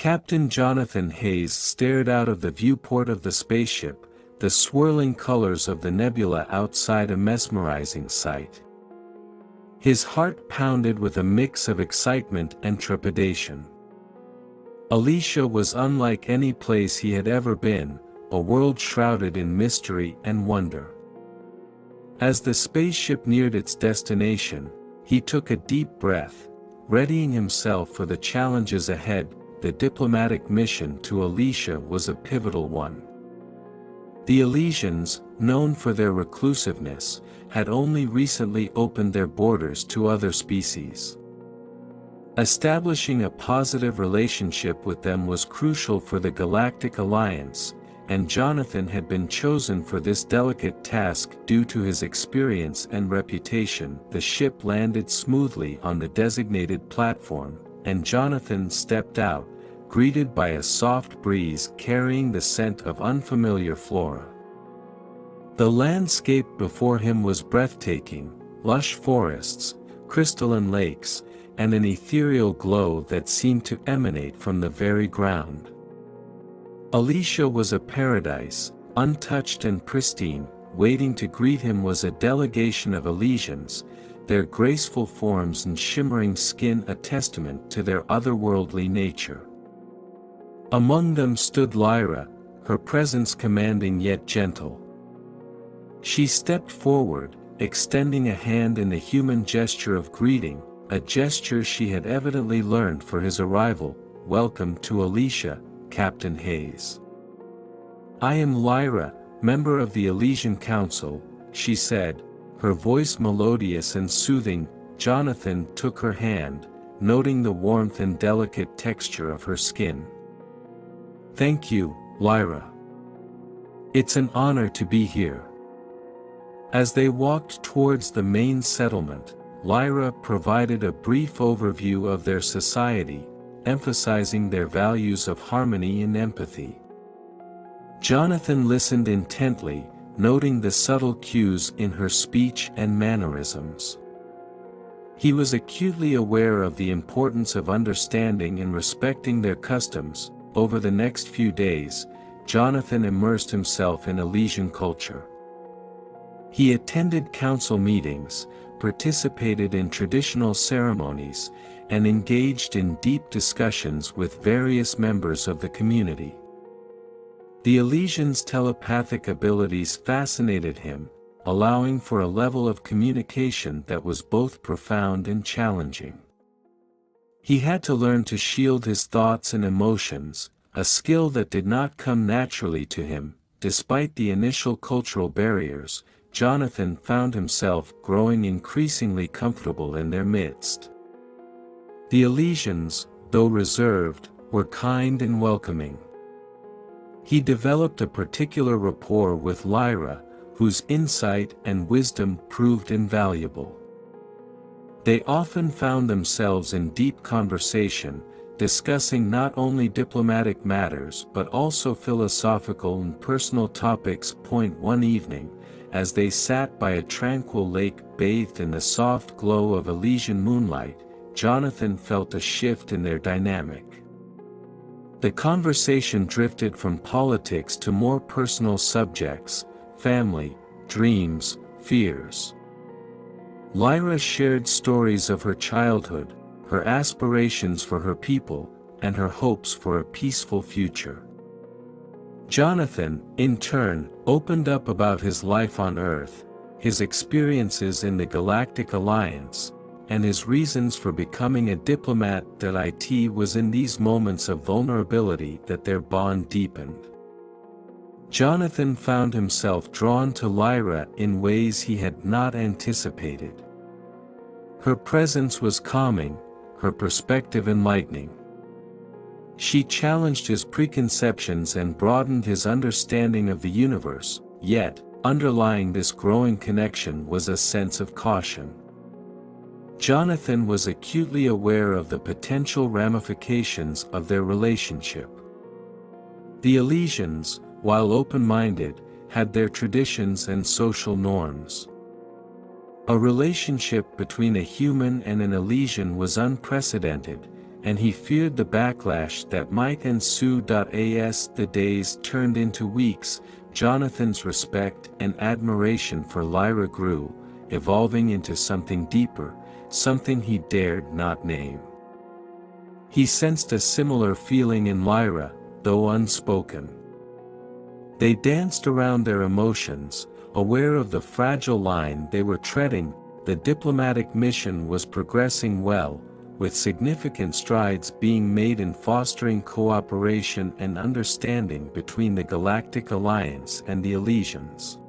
Captain Jonathan Hayes stared out of the viewport of the spaceship, the swirling colors of the nebula outside a mesmerizing sight. His heart pounded with a mix of excitement and trepidation. Elysia was unlike any place he had ever been, a world shrouded in mystery and wonder. As the spaceship neared its destination, he took a deep breath, readying himself for the challenges ahead. The diplomatic mission to Elysia was a pivotal one. The Elysians, known for their reclusiveness, had only recently opened their borders to other species. Establishing a positive relationship with them was crucial for the Galactic Alliance, and Jonathan had been chosen for this delicate task due to his experience and reputation. The ship landed smoothly on the designated platform, and Jonathan stepped out, greeted by a soft breeze carrying the scent of unfamiliar flora. The landscape before him was breathtaking: lush forests, crystalline lakes, and an ethereal glow that seemed to emanate from the very ground. Elysia was a paradise, untouched and pristine. Waiting to greet him was a delegation of Elysians, their graceful forms and shimmering skin a testament to their otherworldly nature. Among them stood Lyra, her presence commanding yet gentle. She stepped forward, extending a hand in the human gesture of greeting, a gesture she had evidently learned for his arrival. "Welcome to Elysia, Captain Hayes. I am Lyra, member of the Elysian Council," she said, her voice melodious and soothing. Jonathan took her hand, noting the warmth and delicate texture of her skin. "Thank you, Lyra. It's an honor to be here." As they walked towards the main settlement, Lyra provided a brief overview of their society, emphasizing their values of harmony and empathy. Jonathan listened intently, noting the subtle cues in her speech and mannerisms. He was acutely aware of the importance of understanding and respecting their customs. Over the next few days, Jonathan immersed himself in Elysian culture. He attended council meetings, participated in traditional ceremonies, and engaged in deep discussions with various members of the community. The Elysians' telepathic abilities fascinated him, allowing for a level of communication that was both profound and challenging. He had to learn to shield his thoughts and emotions, a skill that did not come naturally to him. Despite the initial cultural barriers, Jonathan found himself growing increasingly comfortable in their midst. The Elysians, though reserved, were kind and welcoming. He developed a particular rapport with Lyra, whose insight and wisdom proved invaluable. They often found themselves in deep conversation, discussing not only diplomatic matters but also philosophical and personal topics. One evening, as they sat by a tranquil lake bathed in the soft glow of Elysian moonlight, Jonathan felt a shift in their dynamic. The conversation drifted from politics to more personal subjects: family, dreams, fears. Lyra shared stories of her childhood, her aspirations for her people, and her hopes for a peaceful future. Jonathan, in turn, opened up about his life on Earth, his experiences in the Galactic Alliance, and his reasons for becoming a diplomat. It was in these moments of vulnerability that their bond deepened. Jonathan found himself drawn to Lyra in ways he had not anticipated. Her presence was calming, her perspective enlightening. She challenged his preconceptions and broadened his understanding of the universe, yet, underlying this growing connection was a sense of caution. Jonathan was acutely aware of the potential ramifications of their relationship. The Elysians, while open-minded, had their traditions and social norms. A relationship between a human and an Elysian was unprecedented, and he feared the backlash that might ensue. As the days turned into weeks, Jonathan's respect and admiration for Lyra grew, evolving into something deeper, something he dared not name. He sensed a similar feeling in Lyra, though unspoken. They danced around their emotions, aware of the fragile line they were treading. The diplomatic mission was progressing well, with significant strides being made in fostering cooperation and understanding between the Galactic Alliance and the Elysians.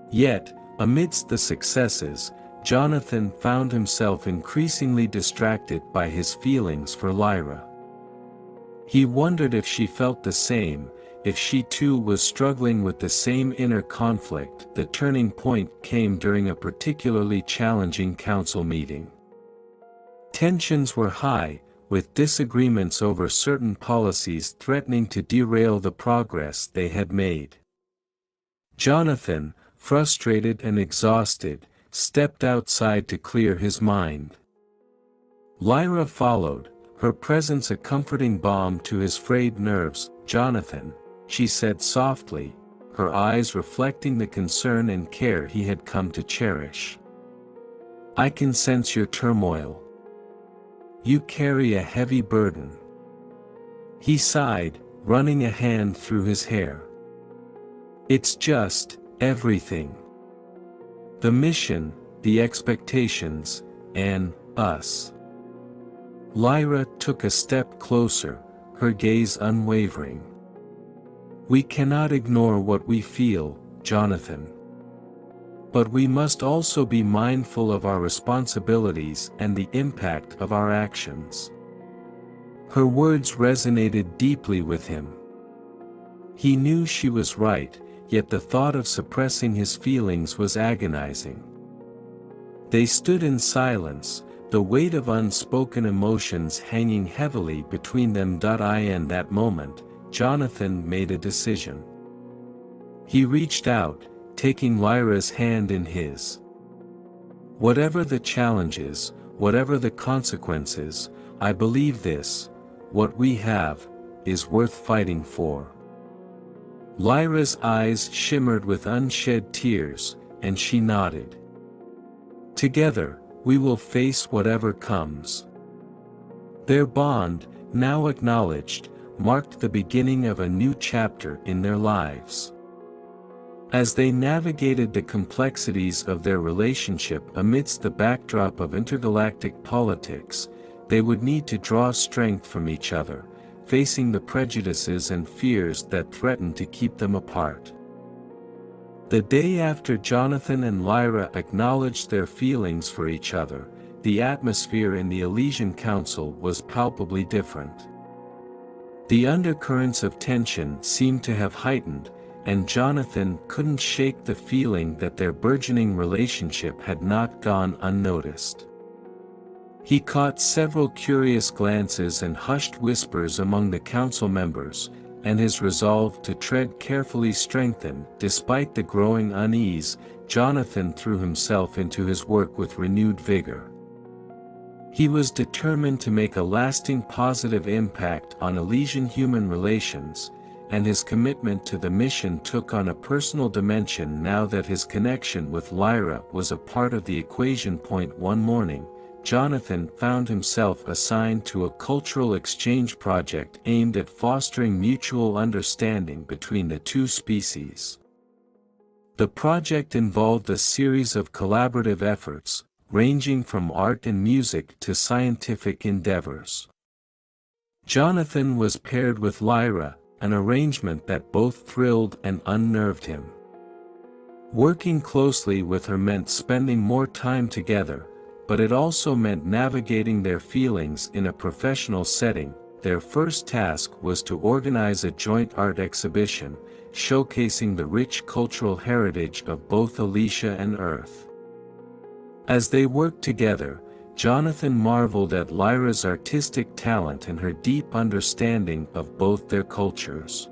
Yet, amidst the successes, Jonathan found himself increasingly distracted by his feelings for Lyra. He wondered if she felt the same, if she too was struggling with the same inner conflict. The turning point came during a particularly challenging council meeting. Tensions were high, with disagreements over certain policies threatening to derail the progress they had made. Jonathan, frustrated and exhausted, stepped outside to clear his mind. Lyra followed, her presence a comforting balm to his frayed nerves. "Jonathan," she said softly, her eyes reflecting the concern and care he had come to cherish. "I can sense your turmoil. You carry a heavy burden." He sighed, running a hand through his hair. "It's just everything. The mission, the expectations, and us." Lyra took a step closer, her gaze unwavering. "We cannot ignore what we feel, Jonathan. But we must also be mindful of our responsibilities and the impact of our actions." Her words resonated deeply with him. He knew she was right, yet the thought of suppressing his feelings was agonizing. They stood in silence, the weight of unspoken emotions hanging heavily between them. In that moment, Jonathan made a decision. He reached out, taking Lyra's hand in his. "Whatever the challenges, whatever the consequences, I believe this: what we have is worth fighting for." Lyra's eyes shimmered with unshed tears, and she nodded. "Together, we will face whatever comes." Their bond, now acknowledged, marked the beginning of a new chapter in their lives. As they navigated the complexities of their relationship amidst the backdrop of intergalactic politics, they would need to draw strength from each other, facing the prejudices and fears that threatened to keep them apart. The day after Jonathan and Lyra acknowledged their feelings for each other, the atmosphere in the Elysian Council was palpably different. The undercurrents of tension seemed to have heightened, and Jonathan couldn't shake the feeling that their burgeoning relationship had not gone unnoticed. He caught several curious glances and hushed whispers among the council members, and his resolve to tread carefully strengthened. Despite the growing unease, Jonathan threw himself into his work with renewed vigor. He was determined to make a lasting positive impact on Elysian human relations, and his commitment to the mission took on a personal dimension now that his connection with Lyra was a part of the equation. One morning, Jonathan found himself assigned to a cultural exchange project aimed at fostering mutual understanding between the two species. The project involved a series of collaborative efforts, ranging from art and music to scientific endeavors. Jonathan was paired with Lyra, an arrangement that both thrilled and unnerved him. Working closely with her meant spending more time together, but it also meant navigating their feelings in a professional setting. Their first task was to organize a joint art exhibition, showcasing the rich cultural heritage of both Elysia and Earth. As they worked together, Jonathan marveled at Lyra's artistic talent and her deep understanding of both their cultures.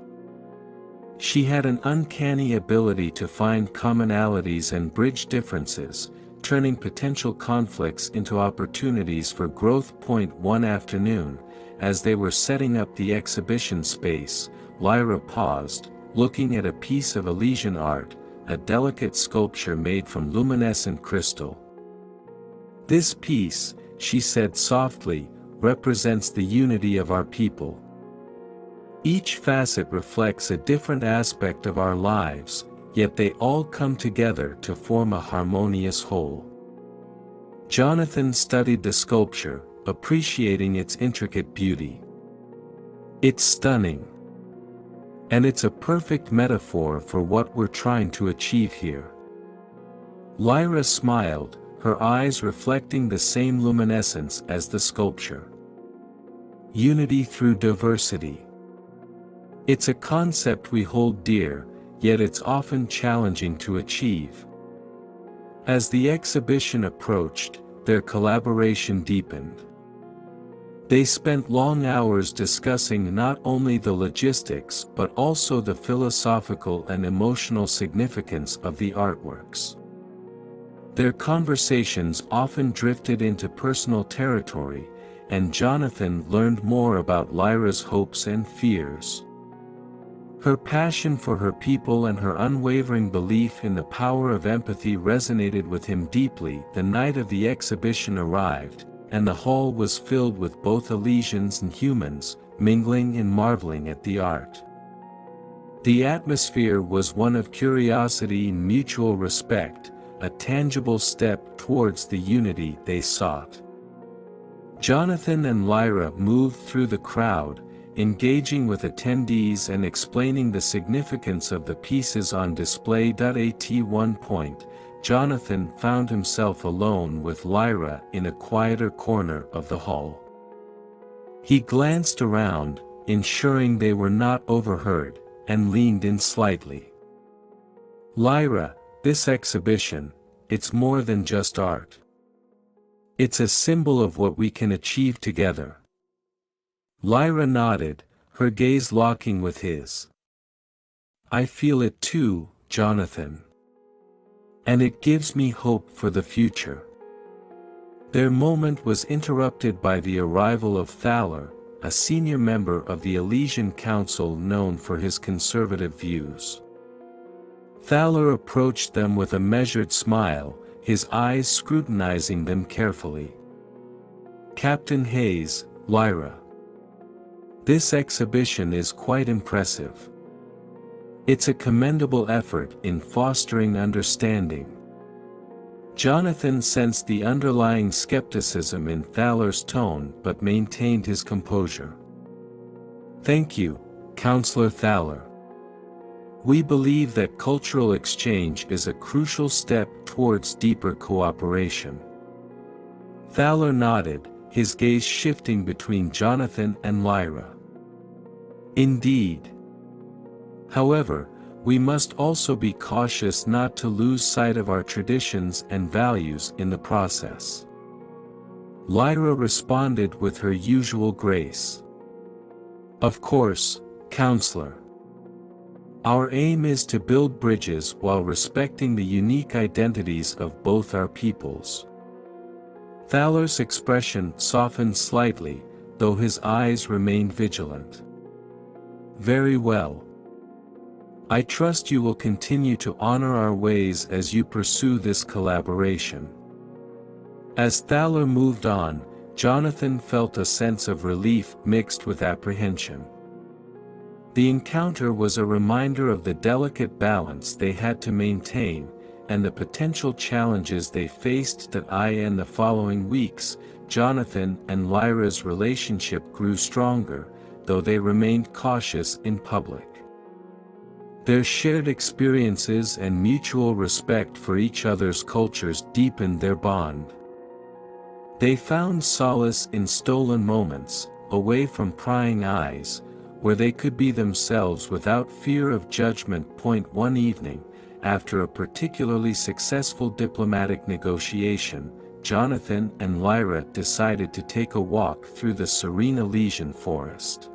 She had an uncanny ability to find commonalities and bridge differences, turning potential conflicts into opportunities for growth. One afternoon, as they were setting up the exhibition space, Lyra paused, looking at a piece of Elysian art, a delicate sculpture made from luminescent crystal. "This piece," she said softly, "represents the unity of our people. Each facet reflects a different aspect of our lives, yet they all come together to form a harmonious whole." Jonathan studied the sculpture, appreciating its intricate beauty. "It's stunning. And it's a perfect metaphor for what we're trying to achieve here." Lyra smiled, her eyes reflecting the same luminescence as the sculpture. "Unity through diversity. It's a concept we hold dear, yet it's often challenging to achieve." As the exhibition approached, their collaboration deepened. They spent long hours discussing not only the logistics but also the philosophical and emotional significance of the artworks. Their conversations often drifted into personal territory, and Jonathan learned more about Lyra's hopes and fears. Her passion for her people and her unwavering belief in the power of empathy resonated with him deeply. The night of the exhibition arrived, and the hall was filled with both Elysians and humans, mingling and marveling at the art. The atmosphere was one of curiosity and mutual respect, a tangible step towards the unity they sought. Jonathan and Lyra moved through the crowd, engaging with attendees and explaining the significance of the pieces on display. At one point, Jonathan found himself alone with Lyra in a quieter corner of the hall. He glanced around, ensuring they were not overheard, and leaned in slightly. "Lyra, this exhibition, it's more than just art. It's a symbol of what we can achieve together." Lyra nodded, her gaze locking with his. "I feel it too, Jonathan. And it gives me hope for the future." Their moment was interrupted by the arrival of Thaler, a senior member of the Elysian Council known for his conservative views. Thaler approached them with a measured smile, his eyes scrutinizing them carefully. "Captain Hayes, Lyra. This exhibition is quite impressive. It's a commendable effort in fostering understanding." Jonathan sensed the underlying skepticism in Thaler's tone but maintained his composure. "Thank you, Counselor Thaler. We believe that cultural exchange is a crucial step towards deeper cooperation." Thaler nodded, his gaze shifting between Jonathan and Lyra. "Indeed. However, we must also be cautious not to lose sight of our traditions and values in the process." Lyra responded with her usual grace. "Of course, Counselor. Our aim is to build bridges while respecting the unique identities of both our peoples." Thaler's expression softened slightly, though his eyes remained vigilant. "Very well. I trust you will continue to honor our ways as you pursue this collaboration." As Thaler moved on, Jonathan felt a sense of relief mixed with apprehension. The encounter was a reminder of the delicate balance they had to maintain, and the potential challenges they faced. In the following weeks, Jonathan and Lyra's relationship grew stronger, though they remained cautious in public. Their shared experiences and mutual respect for each other's cultures deepened their bond. They found solace in stolen moments, away from prying eyes, where they could be themselves without fear of judgment. One evening, after a particularly successful diplomatic negotiation, Jonathan and Lyra decided to take a walk through the serene Elysian forest.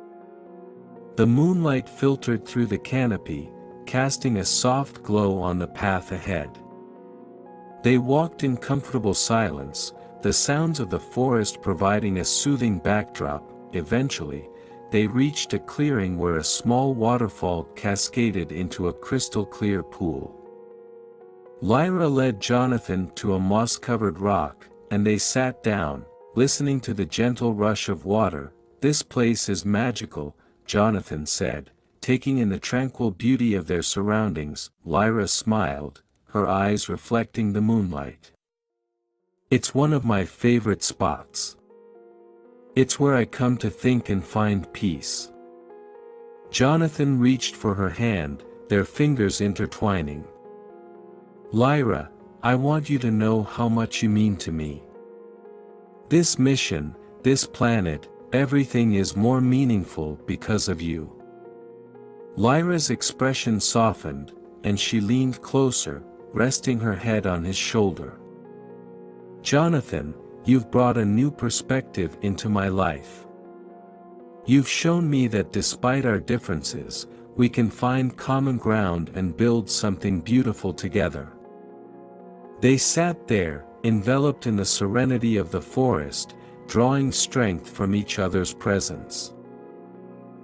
The moonlight filtered through the canopy, casting a soft glow on the path ahead. They walked in comfortable silence, the sounds of the forest providing a soothing backdrop. Eventually, they reached a clearing where a small waterfall cascaded into a crystal-clear pool. Lyra led Jonathan to a moss-covered rock, and they sat down, listening to the gentle rush of water. "This place is magical," Jonathan said, taking in the tranquil beauty of their surroundings. Lyra smiled, her eyes reflecting the moonlight. "It's one of my favorite spots. It's where I come to think and find peace." Jonathan reached for her hand, their fingers intertwining. "Lyra, I want you to know how much you mean to me. This mission, this planet, everything is more meaningful because of you." Lyra's expression softened, and she leaned closer, resting her head on his shoulder. "Jonathan, you've brought a new perspective into my life. You've shown me that despite our differences, we can find common ground and build something beautiful together." They sat there, enveloped in the serenity of the forest, drawing strength from each other's presence.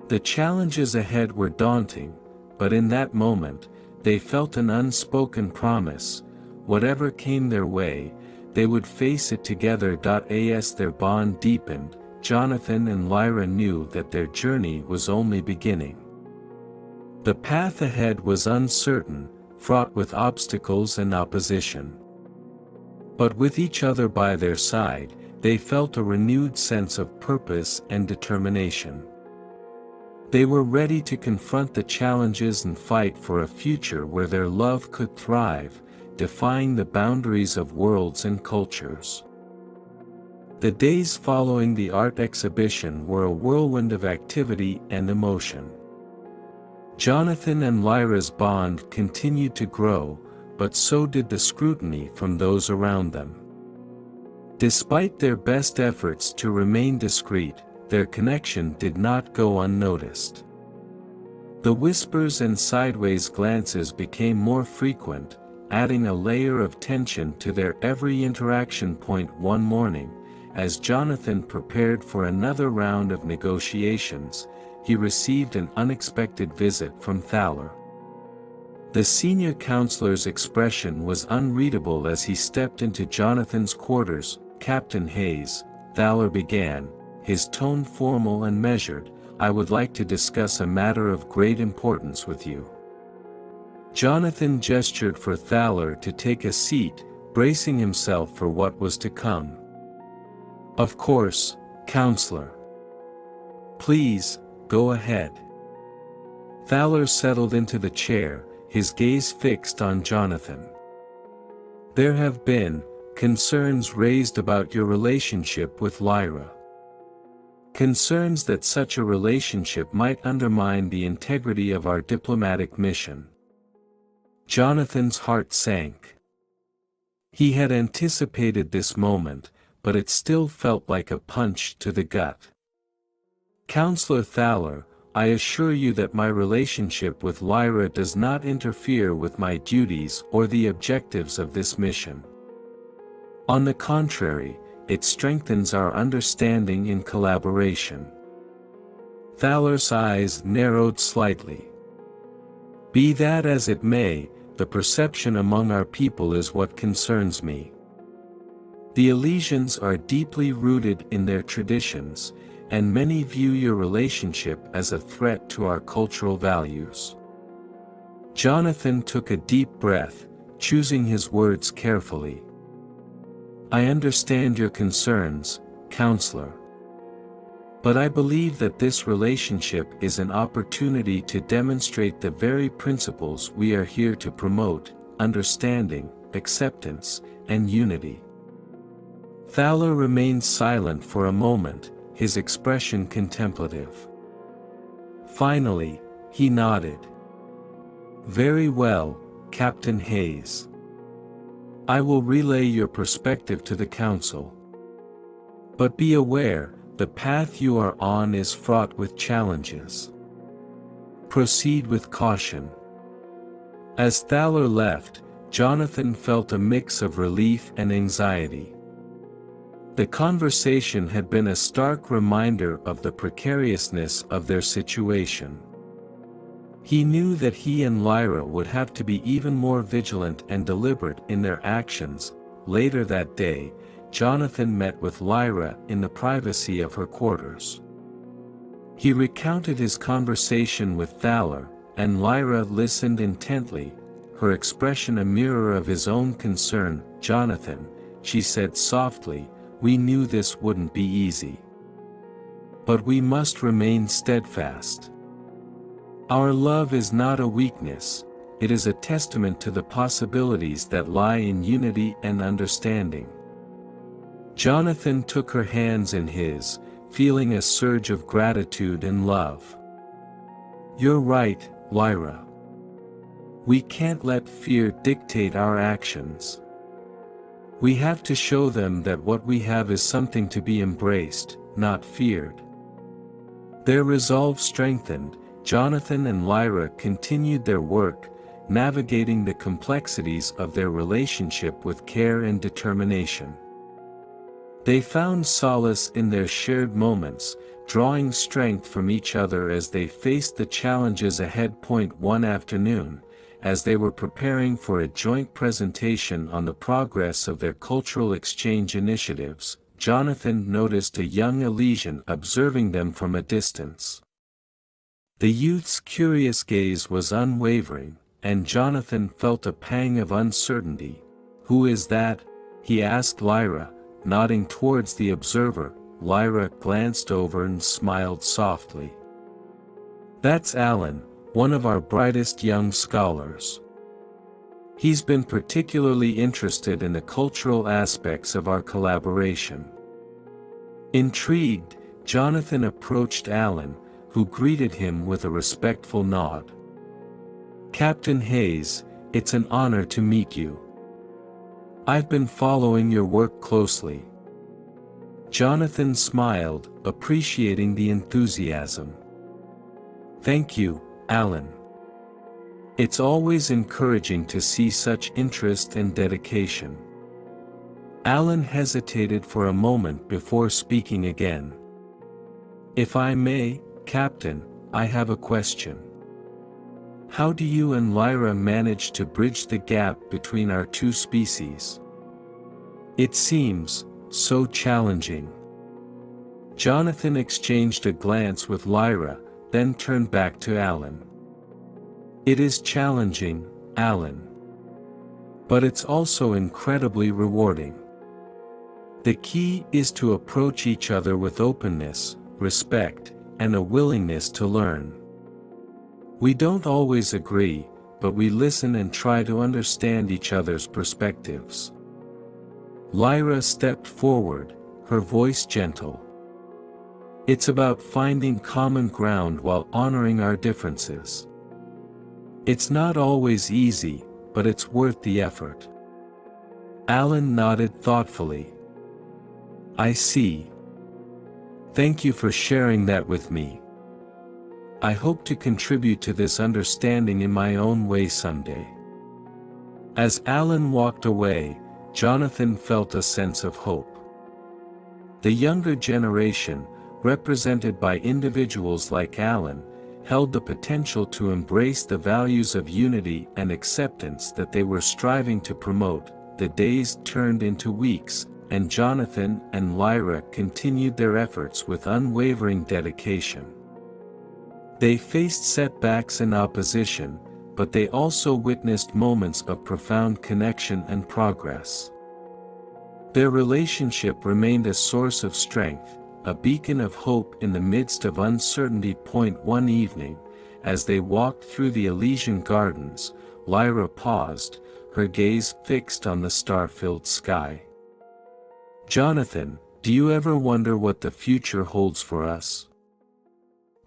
The challenges ahead were daunting, but in that moment, they felt an unspoken promise: whatever came their way, they would face it together. As their bond deepened, Jonathan and Lyra knew that their journey was only beginning. The path ahead was uncertain, fraught with obstacles and opposition. But with each other by their side, they felt a renewed sense of purpose and determination. They were ready to confront the challenges and fight for a future where their love could thrive, defying the boundaries of worlds and cultures. The days following the art exhibition were a whirlwind of activity and emotion. Jonathan and Lyra's bond continued to grow, but so did the scrutiny from those around them. Despite their best efforts to remain discreet, their connection did not go unnoticed. The whispers and sideways glances became more frequent, adding a layer of tension to their every interaction. One morning, as Jonathan prepared for another round of negotiations, he received an unexpected visit from Thaler. The senior counselor's expression was unreadable as he stepped into Jonathan's quarters. "Captain Hayes," Thaler began, his tone formal and measured, "I would like to discuss a matter of great importance with you." Jonathan gestured for Thaler to take a seat, bracing himself for what was to come. "Of course, Counselor. Please, go ahead." Thaler settled into the chair, his gaze fixed on Jonathan. "There have been concerns raised about your relationship with Lyra. Concerns that such a relationship might undermine the integrity of our diplomatic mission." Jonathan's heart sank. He had anticipated this moment, but it still felt like a punch to the gut. "Counselor Thaler, I assure you that my relationship with Lyra does not interfere with my duties or the objectives of this mission. On the contrary, it strengthens our understanding and collaboration." Thaler's eyes narrowed slightly. "Be that as it may, the perception among our people is what concerns me. The Elysians are deeply rooted in their traditions, and many view your relationship as a threat to our cultural values." Jonathan took a deep breath, choosing his words carefully. "I understand your concerns, Counselor. But I believe that this relationship is an opportunity to demonstrate the very principles we are here to promote: understanding, acceptance, and unity." Thaler remained silent for a moment, his expression contemplative. Finally, he nodded. "Very well, Captain Hayes. I will relay your perspective to the Council. But be aware, the path you are on is fraught with challenges. Proceed with caution." As Thaler left, Jonathan felt a mix of relief and anxiety. The conversation had been a stark reminder of the precariousness of their situation. He knew that he and Lyra would have to be even more vigilant and deliberate in their actions. Later that day, Jonathan met with Lyra in the privacy of her quarters. He recounted his conversation with Thaler, and Lyra listened intently, her expression a mirror of his own concern. "Jonathan," she said softly, "we knew this wouldn't be easy. But we must remain steadfast. Our love is not a weakness, it is a testament to the possibilities that lie in unity and understanding." Jonathan took her hands in his, feeling a surge of gratitude and love. "You're right, Lyra. We can't let fear dictate our actions. We have to show them that what we have is something to be embraced, not feared." Their resolve strengthened. Jonathan and Lyra continued their work, navigating the complexities of their relationship with care and determination. They found solace in their shared moments, drawing strength from each other as they faced the challenges ahead. One afternoon, as they were preparing for a joint presentation on the progress of their cultural exchange initiatives, Jonathan noticed a young Elysian observing them from a distance. The youth's curious gaze was unwavering, and Jonathan felt a pang of uncertainty. "Who is that?" he asked Lyra, nodding towards the observer. Lyra glanced over and smiled softly. "That's Alan, one of our brightest young scholars. He's been particularly interested in the cultural aspects of our collaboration." Intrigued, Jonathan approached Alan, who greeted him with a respectful nod. "Captain Hayes, it's an honor to meet you. I've been following your work closely." Jonathan smiled, appreciating the enthusiasm. "Thank you, Alan. It's always encouraging to see such interest and dedication." Alan hesitated for a moment before speaking again. "If I may, Captain, I have a question. How do you and Lyra manage to bridge the gap between our two species? It seems so challenging." Jonathan exchanged a glance with Lyra, then turned back to Alan. "It is challenging, Alan. But it's also incredibly rewarding. The key is to approach each other with openness, respect, and a willingness to learn. We don't always agree, but we listen and try to understand each other's perspectives." Lyra stepped forward, her voice gentle. "It's about finding common ground while honoring our differences. It's not always easy, but it's worth the effort." Alan nodded thoughtfully. "I see. Thank you for sharing that with me. I hope to contribute to this understanding in my own way someday." As Alan walked away, Jonathan felt a sense of hope. The younger generation, represented by individuals like Alan, held the potential to embrace the values of unity and acceptance that they were striving to promote. The days turned into weeks, and Jonathan and Lyra continued their efforts with unwavering dedication. They faced setbacks and opposition, but they also witnessed moments of profound connection and progress. Their relationship remained a source of strength, a beacon of hope in the midst of uncertainty. One evening, as they walked through the Elysian gardens, Lyra paused, her gaze fixed on the star-filled sky. "Jonathan, do you ever wonder what the future holds for us?"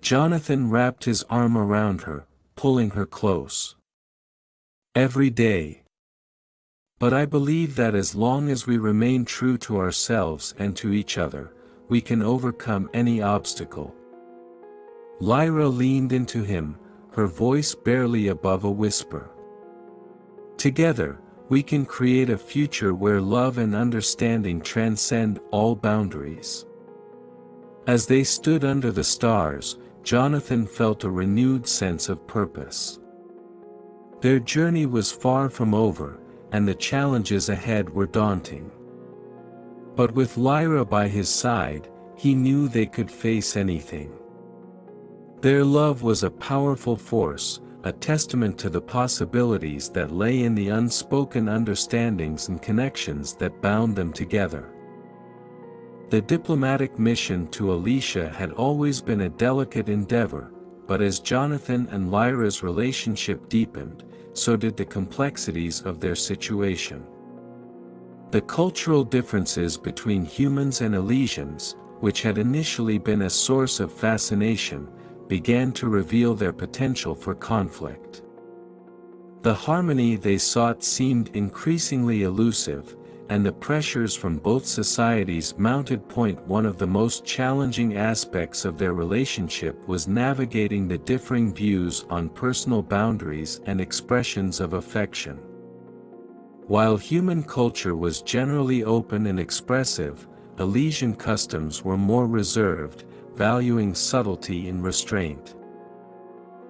Jonathan wrapped his arm around her, pulling her close. "Every day. But I believe that as long as we remain true to ourselves and to each other, we can overcome any obstacle." Lyra leaned into him, her voice barely above a whisper. Together, We can create a future where love and understanding transcend all boundaries." As they stood under the stars, Jonathan felt a renewed sense of purpose. Their journey was far from over, and the challenges ahead were daunting. But with Lyra by his side, he knew they could face anything. Their love was a powerful force, a testament to the possibilities that lay in the unspoken understandings and connections that bound them together. The diplomatic mission to Elysia had always been a delicate endeavor, but as Jonathan and Lyra's relationship deepened, so did the complexities of their situation. The cultural differences between humans and Elysians, which had initially been a source of fascination, began to reveal their potential for conflict. The harmony they sought seemed increasingly elusive, and the pressures from both societies mounted. One of the most challenging aspects of their relationship was navigating the differing views on personal boundaries and expressions of affection. While human culture was generally open and expressive, Elysian customs were more reserved, valuing subtlety and restraint.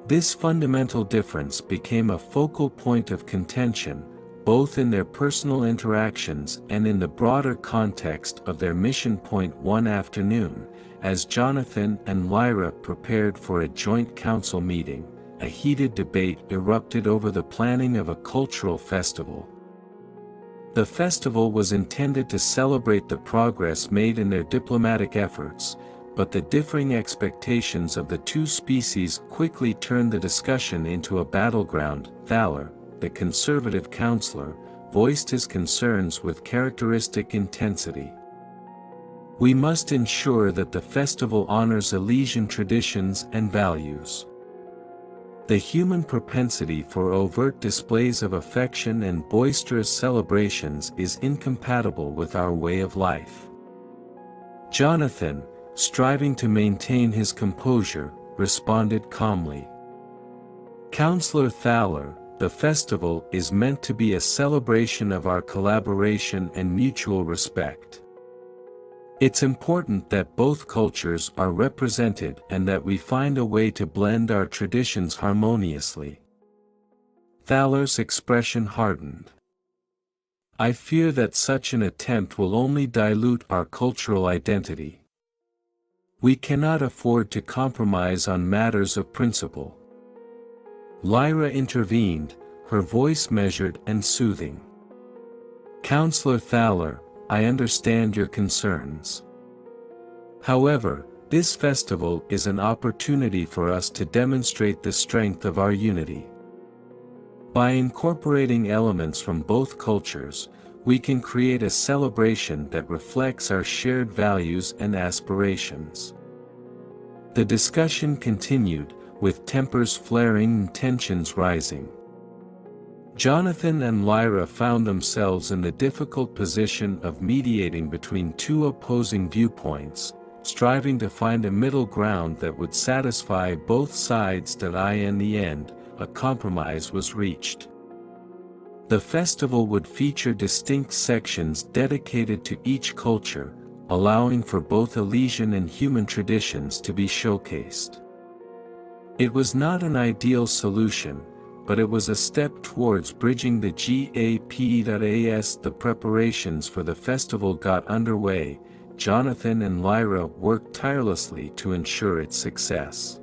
This fundamental difference became a focal point of contention, both in their personal interactions and in the broader context of their mission. One afternoon, as Jonathan and Lyra prepared for a joint council meeting, a heated debate erupted over the planning of a cultural festival. The festival was intended to celebrate the progress made in their diplomatic efforts, but the differing expectations of the two species quickly turned the discussion into a battleground. Thaler, the conservative counselor, voiced his concerns with characteristic intensity. "We must ensure that the festival honors Elysian traditions and values. The human propensity for overt displays of affection and boisterous celebrations is incompatible with our way of life." Jonathan, striving to maintain his composure, responded calmly. "Counselor Thaler, the festival is meant to be a celebration of our collaboration and mutual respect. It's important that both cultures are represented and that we find a way to blend our traditions harmoniously." Thaler's expression hardened. "I fear that such an attempt will only dilute our cultural identity. We cannot afford to compromise on matters of principle." Lyra intervened, her voice measured and soothing. "Counselor Thaler, I understand your concerns. However, this festival is an opportunity for us to demonstrate the strength of our unity. By incorporating elements from both cultures, we can create a celebration that reflects our shared values and aspirations." The discussion continued, with tempers flaring and tensions rising. Jonathan and Lyra found themselves in the difficult position of mediating between two opposing viewpoints, striving to find a middle ground that would satisfy both sides. In the end, a compromise was reached. The festival would feature distinct sections dedicated to each culture, allowing for both Elysian and human traditions to be showcased. It was not an ideal solution, but it was a step towards bridging the gap. As the preparations for the festival got underway, Jonathan and Lyra worked tirelessly to ensure its success.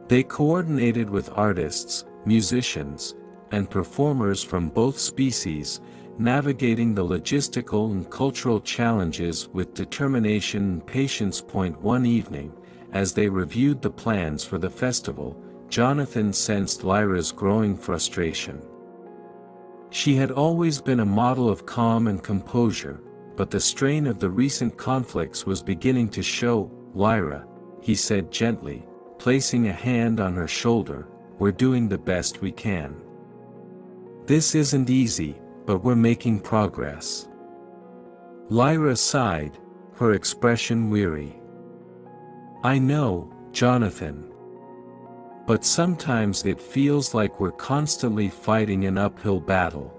They coordinated with artists, musicians, and performers from both species, navigating the logistical and cultural challenges with determination and patience. One evening, as they reviewed the plans for the festival, Jonathan sensed Lyra's growing frustration. She had always been a model of calm and composure, but the strain of the recent conflicts was beginning to show. "Lyra," he said gently, placing a hand on her shoulder, "we're doing the best we can. This isn't easy, but we're making progress." Lyra sighed, her expression weary. "I know, Jonathan. But sometimes it feels like we're constantly fighting an uphill battle.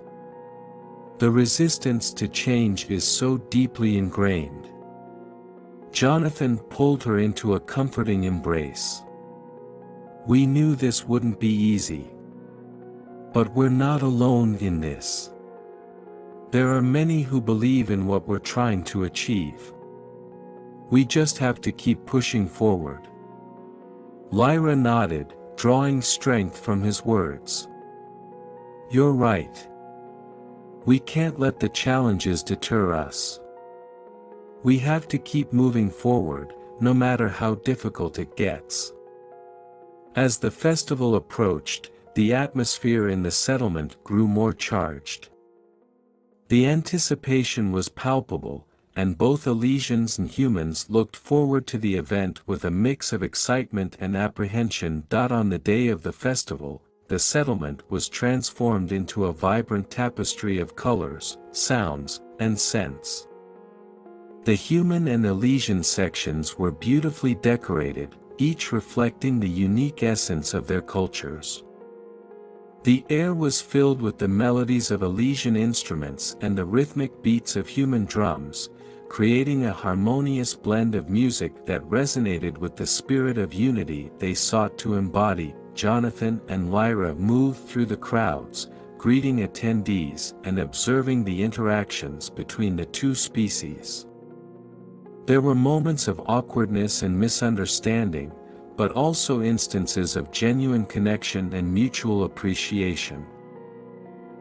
The resistance to change is so deeply ingrained. Jonathan pulled her into a comforting embrace. We knew this wouldn't be easy. But we're not alone in this. There are many who believe in what we're trying to achieve. We just have to keep pushing forward. Lyra nodded, drawing strength from his words. You're right. We can't let the challenges deter us. We have to keep moving forward, no matter how difficult it gets. As the festival approached, the atmosphere in the settlement grew more charged. The anticipation was palpable, and both Elysians and humans looked forward to the event with a mix of excitement and apprehension. On the day of the festival, the settlement was transformed into a vibrant tapestry of colors, sounds, and scents. The human and Elysian sections were beautifully decorated, each reflecting the unique essence of their cultures. The air was filled with the melodies of Elysian instruments and the rhythmic beats of human drums, creating a harmonious blend of music that resonated with the spirit of unity they sought to embody. Jonathan and Lyra moved through the crowds, greeting attendees and observing the interactions between the two species. There were moments of awkwardness and misunderstanding, but also instances of genuine connection and mutual appreciation.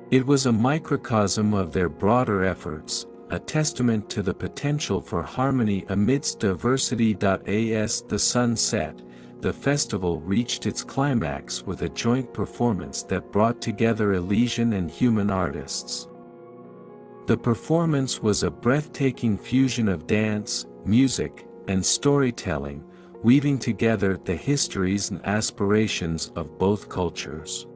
It was a microcosm of their broader efforts, a testament to the potential for harmony amidst diversity. As the sun set, the festival reached its climax with a joint performance that brought together Elysian and human artists. The performance was a breathtaking fusion of dance, music, and storytelling, weaving together the histories and aspirations of both cultures.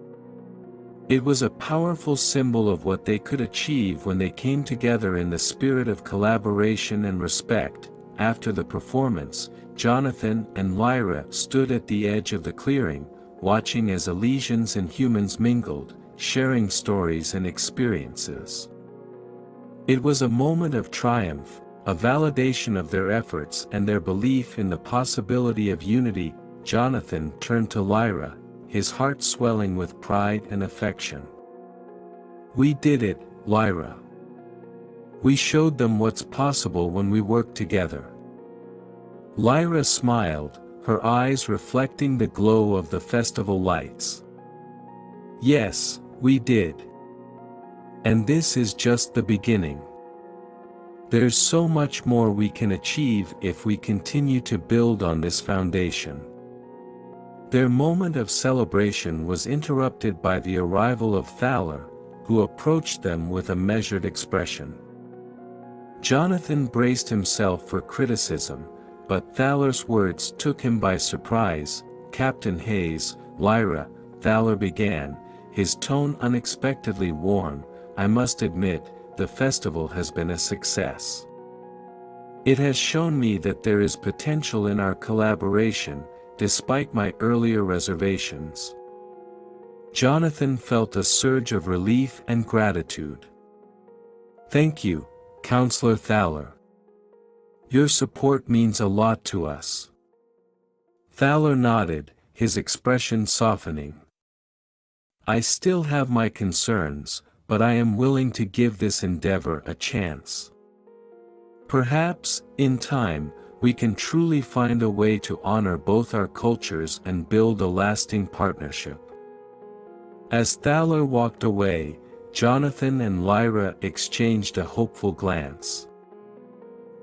It was a powerful symbol of what they could achieve when they came together in the spirit of collaboration and respect. After the performance, Jonathan and Lyra stood at the edge of the clearing, watching as Elysians and humans mingled, sharing stories and experiences. It was a moment of triumph, a validation of their efforts and their belief in the possibility of unity. Jonathan turned to Lyra, his heart swelling with pride and affection. We did it, Lyra. We showed them what's possible when we work together. Lyra smiled, her eyes reflecting the glow of the festival lights. Yes, we did. And this is just the beginning. There's so much more we can achieve if we continue to build on this foundation. Their moment of celebration was interrupted by the arrival of Thaler, who approached them with a measured expression. Jonathan braced himself for criticism, but Thaler's words took him by surprise. Captain Hayes, Lyra, Thaler began, his tone unexpectedly warm. I must admit, the festival has been a success. It has shown me that there is potential in our collaboration, despite my earlier reservations. Jonathan felt a surge of relief and gratitude. Thank you, Counselor Thaler. Your support means a lot to us. Thaler nodded, his expression softening. I still have my concerns, but I am willing to give this endeavor a chance. Perhaps, in time, we can truly find a way to honor both our cultures and build a lasting partnership. As Thaler walked away, Jonathan and Lyra exchanged a hopeful glance.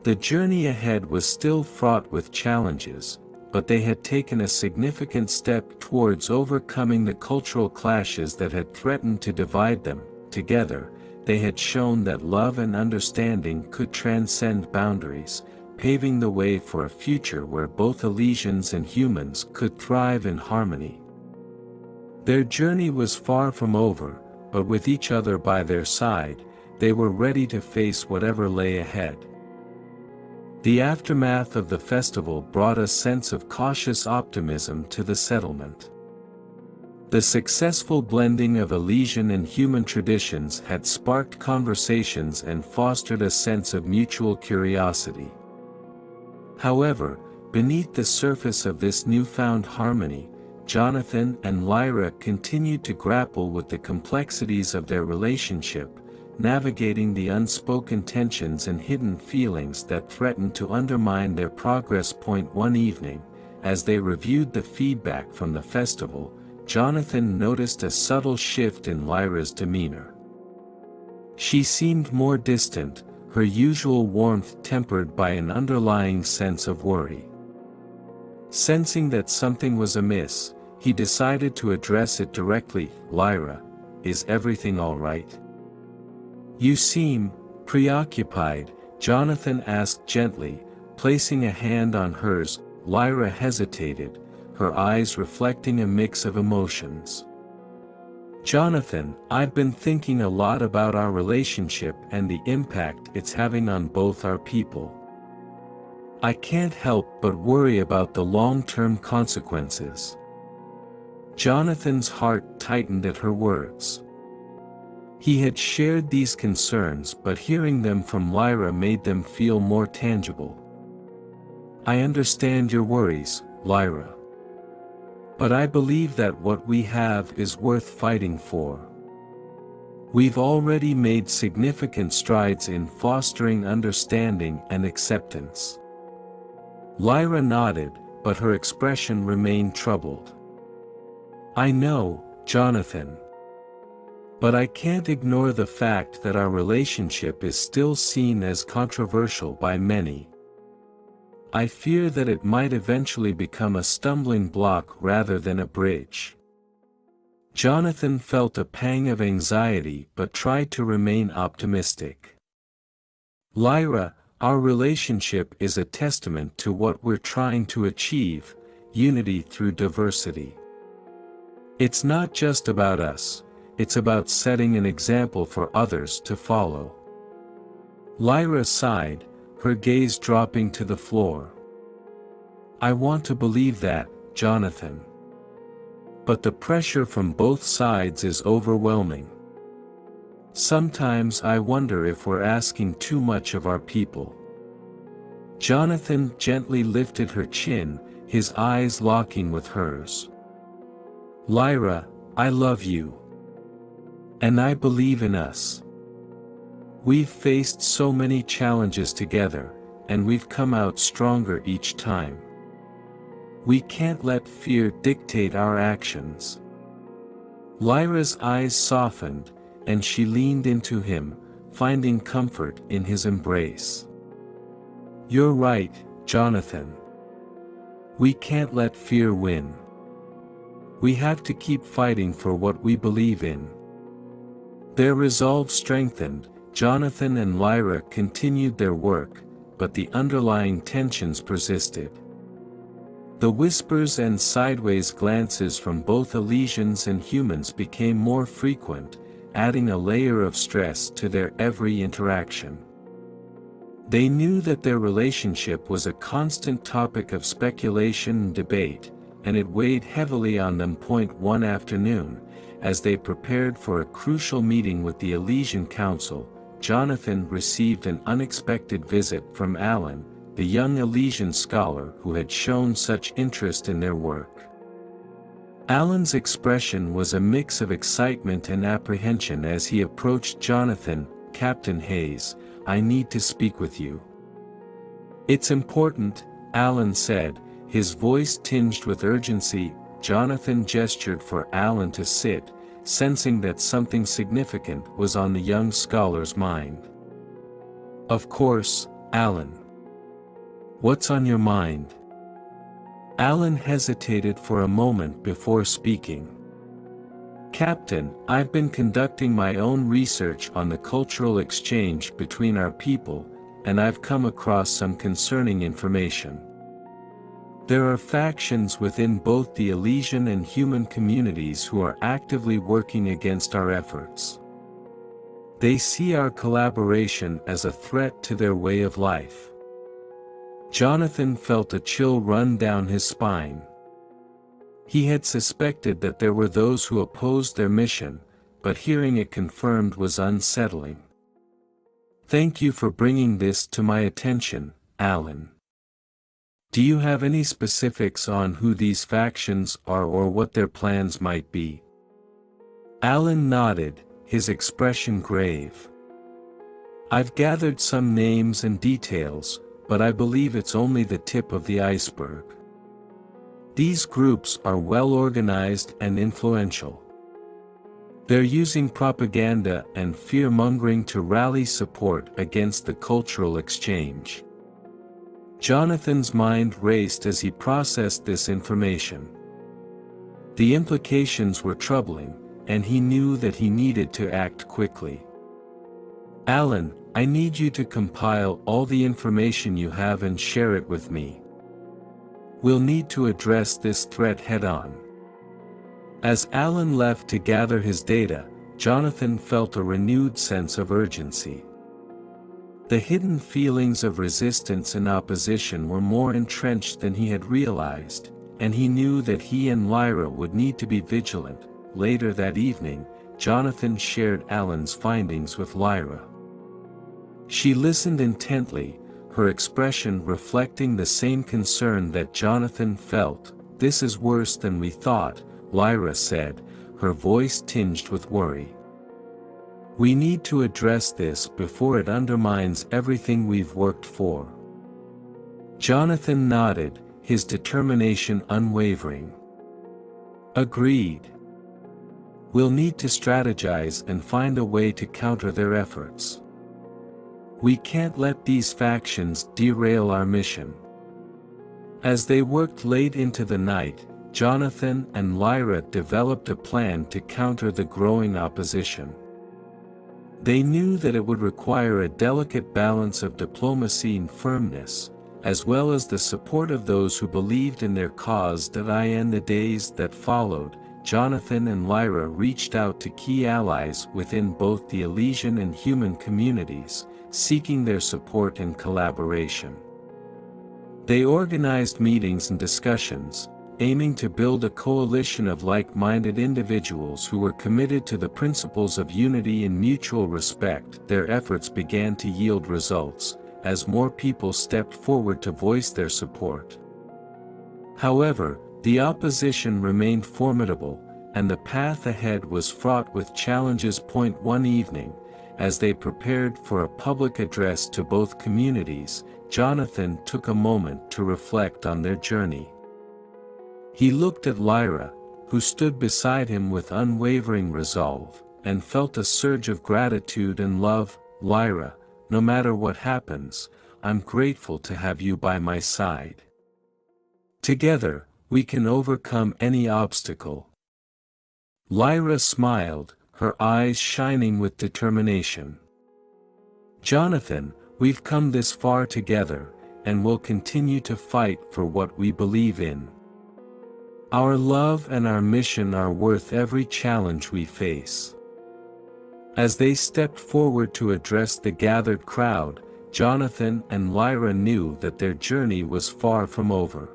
The journey ahead was still fraught with challenges, but they had taken a significant step towards overcoming the cultural clashes that had threatened to divide them. Together, they had shown that love and understanding could transcend boundaries, paving the way for a future where both Elysians and humans could thrive in harmony. Their journey was far from over, but with each other by their side, they were ready to face whatever lay ahead. The aftermath of the festival brought a sense of cautious optimism to the settlement. The successful blending of Elysian and human traditions had sparked conversations and fostered a sense of mutual curiosity. However, beneath the surface of this newfound harmony, Jonathan and Lyra continued to grapple with the complexities of their relationship, navigating the unspoken tensions and hidden feelings that threatened to undermine their progress. One evening, as they reviewed the feedback from the festival, Jonathan noticed a subtle shift in Lyra's demeanor. She seemed more distant, her usual warmth tempered by an underlying sense of worry. Sensing that something was amiss, he decided to address it directly. "Lyra, is everything all right? You seem preoccupied," Jonathan asked gently, placing a hand on hers. Lyra hesitated, her eyes reflecting a mix of emotions. "Jonathan, I've been thinking a lot about our relationship and the impact it's having on both our people. I can't help but worry about the long-term consequences." Jonathan's heart tightened at her words. He had shared these concerns, but hearing them from Lyra made them feel more tangible. "I understand your worries, Lyra. But I believe that what we have is worth fighting for. We've already made significant strides in fostering understanding and acceptance." Lyra nodded, but her expression remained troubled. "I know, Jonathan. But I can't ignore the fact that our relationship is still seen as controversial by many. I fear that it might eventually become a stumbling block rather than a bridge." Jonathan felt a pang of anxiety but tried to remain optimistic. "Lyra, our relationship is a testament to what we're trying to achieve: unity through diversity. It's not just about us, it's about setting an example for others to follow." Lyra sighed, her gaze dropping to the floor. "I want to believe that, Jonathan. But the pressure from both sides is overwhelming. Sometimes I wonder if we're asking too much of our people." Jonathan gently lifted her chin, his eyes locking with hers. "Lyra, I love you. And I believe in us. We've faced so many challenges together, and we've come out stronger each time. We can't let fear dictate our actions." Lyra's eyes softened, and she leaned into him, finding comfort in his embrace. "You're right, Jonathan. We can't let fear win. We have to keep fighting for what we believe in." Their resolve strengthened. Jonathan and Lyra continued their work, but the underlying tensions persisted. The whispers and sideways glances from both Elysians and humans became more frequent, adding a layer of stress to their every interaction. They knew that their relationship was a constant topic of speculation and debate, and it weighed heavily on them. One afternoon, as they prepared for a crucial meeting with the Elysian Council, Jonathan received an unexpected visit from Alan, the young Elysian scholar who had shown such interest in their work. Alan's expression was a mix of excitement and apprehension as he approached Jonathan. "Captain Hayes, I need to speak with you." "It's important," Alan said, his voice tinged with urgency. Jonathan gestured for Alan to sit, sensing that something significant was on the young scholar's mind. "Of course, Alan. What's on your mind?" Alan hesitated for a moment before speaking. "Captain, I've been conducting my own research on the cultural exchange between our people, and I've come across some concerning information. There are factions within both the Elysian and human communities who are actively working against our efforts. They see our collaboration as a threat to their way of life." Jonathan felt a chill run down his spine. He had suspected that there were those who opposed their mission, but hearing it confirmed was unsettling. "Thank you for bringing this to my attention, Alan. Do you have any specifics on who these factions are or what their plans might be?" Alan nodded, his expression grave. "I've gathered some names and details, but I believe it's only the tip of the iceberg. These groups are well organized and influential. They're using propaganda and fear-mongering to rally support against the cultural exchange." Jonathan's mind raced as he processed this information. The implications were troubling, and he knew that he needed to act quickly. "Alan, I need you to compile all the information you have and share it with me. We'll need to address this threat head-on." As Alan left to gather his data, Jonathan felt a renewed sense of urgency. The hidden feelings of resistance and opposition were more entrenched than he had realized, and he knew that he and Lyra would need to be vigilant. Later that evening, Jonathan shared Alan's findings with Lyra. She listened intently, her expression reflecting the same concern that Jonathan felt. "This is worse than we thought," Lyra said, her voice tinged with worry. "We need to address this before it undermines everything we've worked for." Jonathan nodded, his determination unwavering. "Agreed. We'll need to strategize and find a way to counter their efforts. We can't let these factions derail our mission." As they worked late into the night, Jonathan and Lyra developed a plan to counter the growing opposition. They knew that it would require a delicate balance of diplomacy and firmness, as well as the support of those who believed in their cause. In the days that followed, Jonathan and Lyra reached out to key allies within both the Elysian and human communities, seeking their support and collaboration. They organized meetings and discussions, aiming to build a coalition of like-minded individuals who were committed to the principles of unity and mutual respect. Their efforts began to yield results, as more people stepped forward to voice their support. However, the opposition remained formidable, and the path ahead was fraught with challenges. One evening, as they prepared for a public address to both communities, Jonathan took a moment to reflect on their journey. He looked at Lyra, who stood beside him with unwavering resolve, and felt a surge of gratitude and love. "Lyra, no matter what happens, I'm grateful to have you by my side. Together, we can overcome any obstacle." Lyra smiled, her eyes shining with determination. "Jonathan, we've come this far together, and will continue to fight for what we believe in. Our love and our mission are worth every challenge we face." As they stepped forward to address the gathered crowd, Jonathan and Lyra knew that their journey was far from over.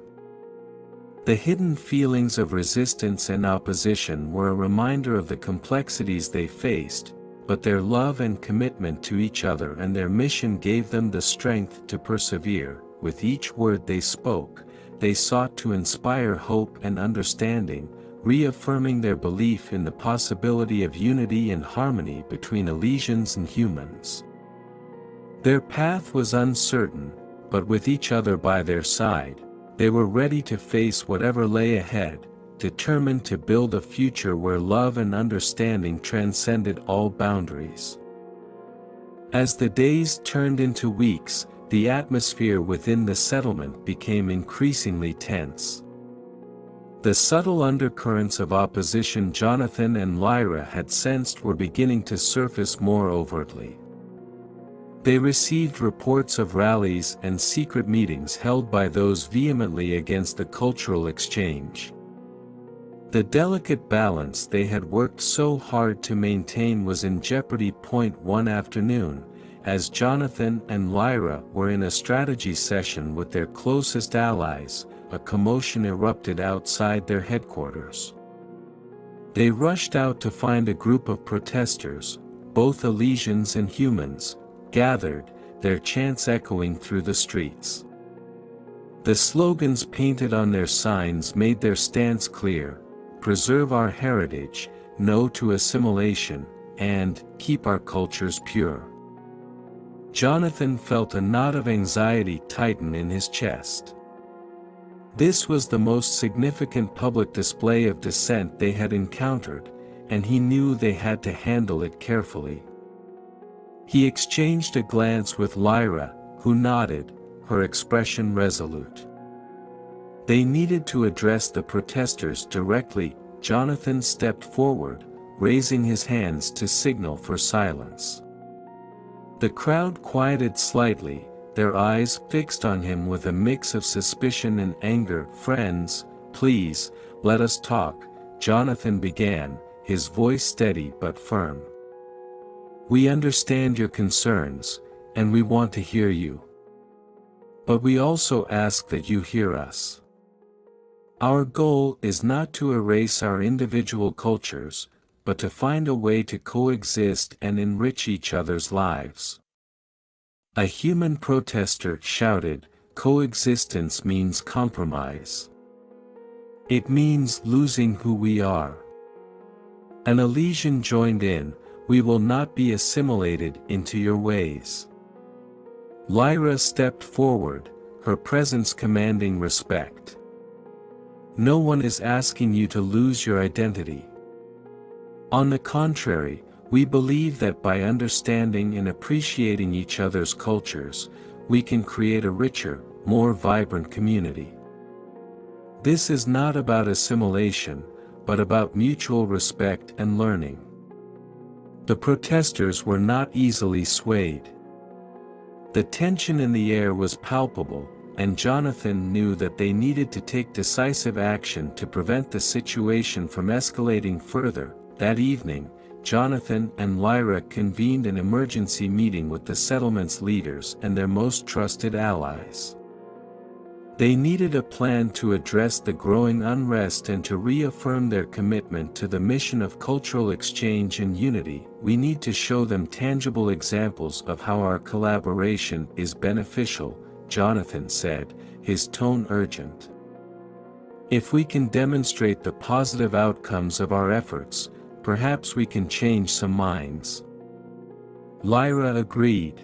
The hidden feelings of resistance and opposition were a reminder of the complexities they faced, but their love and commitment to each other and their mission gave them the strength to persevere. With each word they spoke, they sought to inspire hope and understanding, reaffirming their belief in the possibility of unity and harmony between Elysians and humans. Their path was uncertain, but with each other by their side, they were ready to face whatever lay ahead, determined to build a future where love and understanding transcended all boundaries. As the days turned into weeks, the atmosphere within the settlement became increasingly tense. The subtle undercurrents of opposition Jonathan and Lyra had sensed were beginning to surface more overtly. They received reports of rallies and secret meetings held by those vehemently against the cultural exchange. The delicate balance they had worked so hard to maintain was in jeopardy. One afternoon, as Jonathan and Lyra were in a strategy session with their closest allies, a commotion erupted outside their headquarters. They rushed out to find a group of protesters, both Elysians and humans, gathered, their chants echoing through the streets. The slogans painted on their signs made their stance clear: preserve our heritage, no to assimilation, and keep our cultures pure. Jonathan felt a knot of anxiety tighten in his chest. This was the most significant public display of dissent they had encountered, and he knew they had to handle it carefully. He exchanged a glance with Lyra, who nodded, her expression resolute. They needed to address the protesters directly. Jonathan stepped forward, raising his hands to signal for silence. The crowd quieted slightly, their eyes fixed on him with a mix of suspicion and anger. "Friends, please, let us talk," Jonathan began, his voice steady but firm. "We understand your concerns, and we want to hear you. But we also ask that you hear us. Our goal is not to erase our individual cultures, but to find a way to coexist and enrich each other's lives." A human protester shouted, "Coexistence means compromise. It means losing who we are." An Elysian joined in, "We will not be assimilated into your ways." Lyra stepped forward, her presence commanding respect. "No one is asking you to lose your identity. On the contrary, we believe that by understanding and appreciating each other's cultures, we can create a richer, more vibrant community. This is not about assimilation, but about mutual respect and learning." The protesters were not easily swayed. The tension in the air was palpable, and Jonathan knew that they needed to take decisive action to prevent the situation from escalating further. That evening, Jonathan and Lyra convened an emergency meeting with the settlement's leaders and their most trusted allies. They needed a plan to address the growing unrest and to reaffirm their commitment to the mission of cultural exchange and unity. "We need to show them tangible examples of how our collaboration is beneficial," Jonathan said, his tone urgent. "If we can demonstrate the positive outcomes of our efforts, perhaps we can change some minds." Lyra agreed.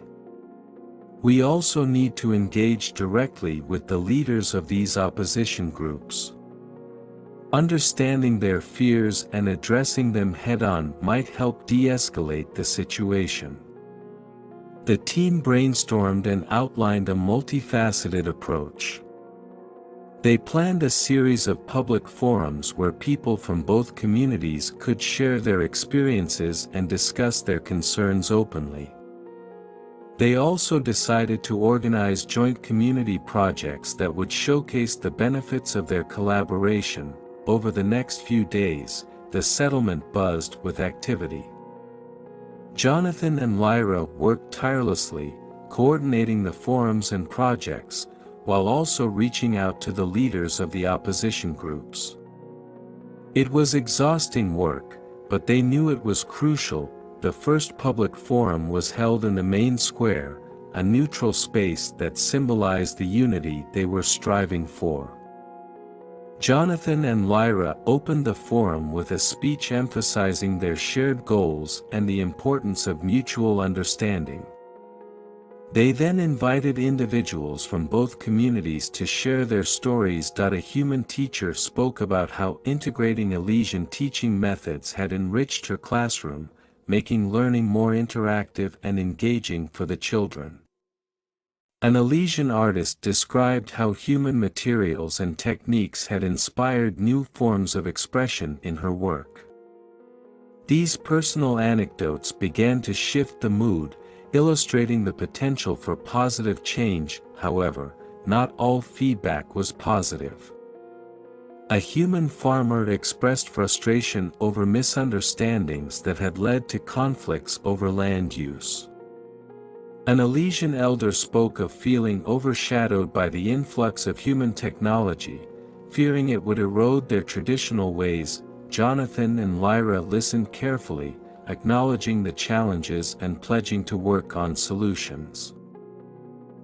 "We also need to engage directly with the leaders of these opposition groups. Understanding their fears and addressing them head-on might help de-escalate the situation." The team brainstormed and outlined a multifaceted approach. They planned a series of public forums where people from both communities could share their experiences and discuss their concerns openly. They also decided to organize joint community projects that would showcase the benefits of their collaboration. Over the next few days, the settlement buzzed with activity. Jonathan and Lyra worked tirelessly, coordinating the forums and projects, while also reaching out to the leaders of the opposition groups. It was exhausting work, but they knew it was crucial. The first public forum was held in the main square, a neutral space that symbolized the unity they were striving for. Jonathan and Lyra opened the forum with a speech emphasizing their shared goals and the importance of mutual understanding. They then invited individuals from both communities to share their stories. A human teacher spoke about how integrating Elysian teaching methods had enriched her classroom, making learning more interactive and engaging for the children. An Elysian artist described how human materials and techniques had inspired new forms of expression in her work. These personal anecdotes began to shift the mood, illustrating the potential for positive change. However, not all feedback was positive. A human farmer expressed frustration over misunderstandings that had led to conflicts over land use. An Elysian elder spoke of feeling overshadowed by the influx of human technology, fearing it would erode their traditional ways. Jonathan and Lyra listened carefully, acknowledging the challenges and pledging to work on solutions.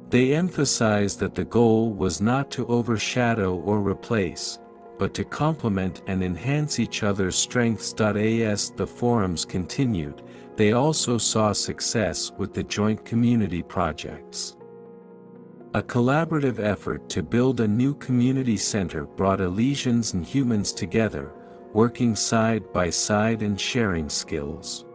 They emphasized that the goal was not to overshadow or replace, but to complement and enhance each other's strengths. As the forums continued, they also saw success with the joint community projects. A collaborative effort to build a new community center brought Elysians and humans together, working side by side and sharing skills.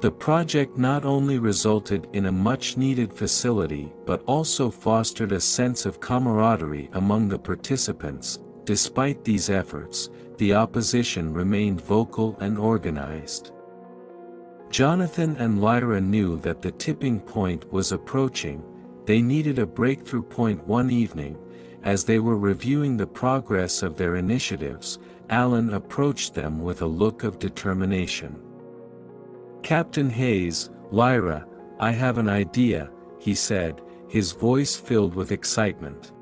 The project not only resulted in a much-needed facility but also fostered a sense of camaraderie among the participants. Despite these efforts, the opposition remained vocal and organized. Jonathan and Lyra knew that the tipping point was approaching. They needed a breakthrough point. One evening, as they were reviewing the progress of their initiatives, Alan approached them with a look of determination. "Captain Hayes, Lyra, I have an idea," he said, his voice filled with excitement.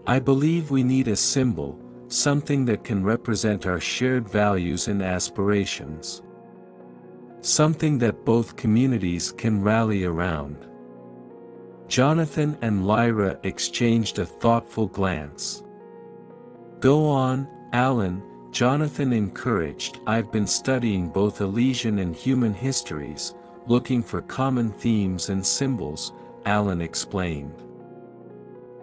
"I believe we need a symbol, something that can represent our shared values and aspirations. Something that both communities can rally around." Jonathan and Lyra exchanged a thoughtful glance. "Go on, Alan," Jonathan encouraged. "I've been studying both Elysian and human histories, looking for common themes and symbols," Alan explained.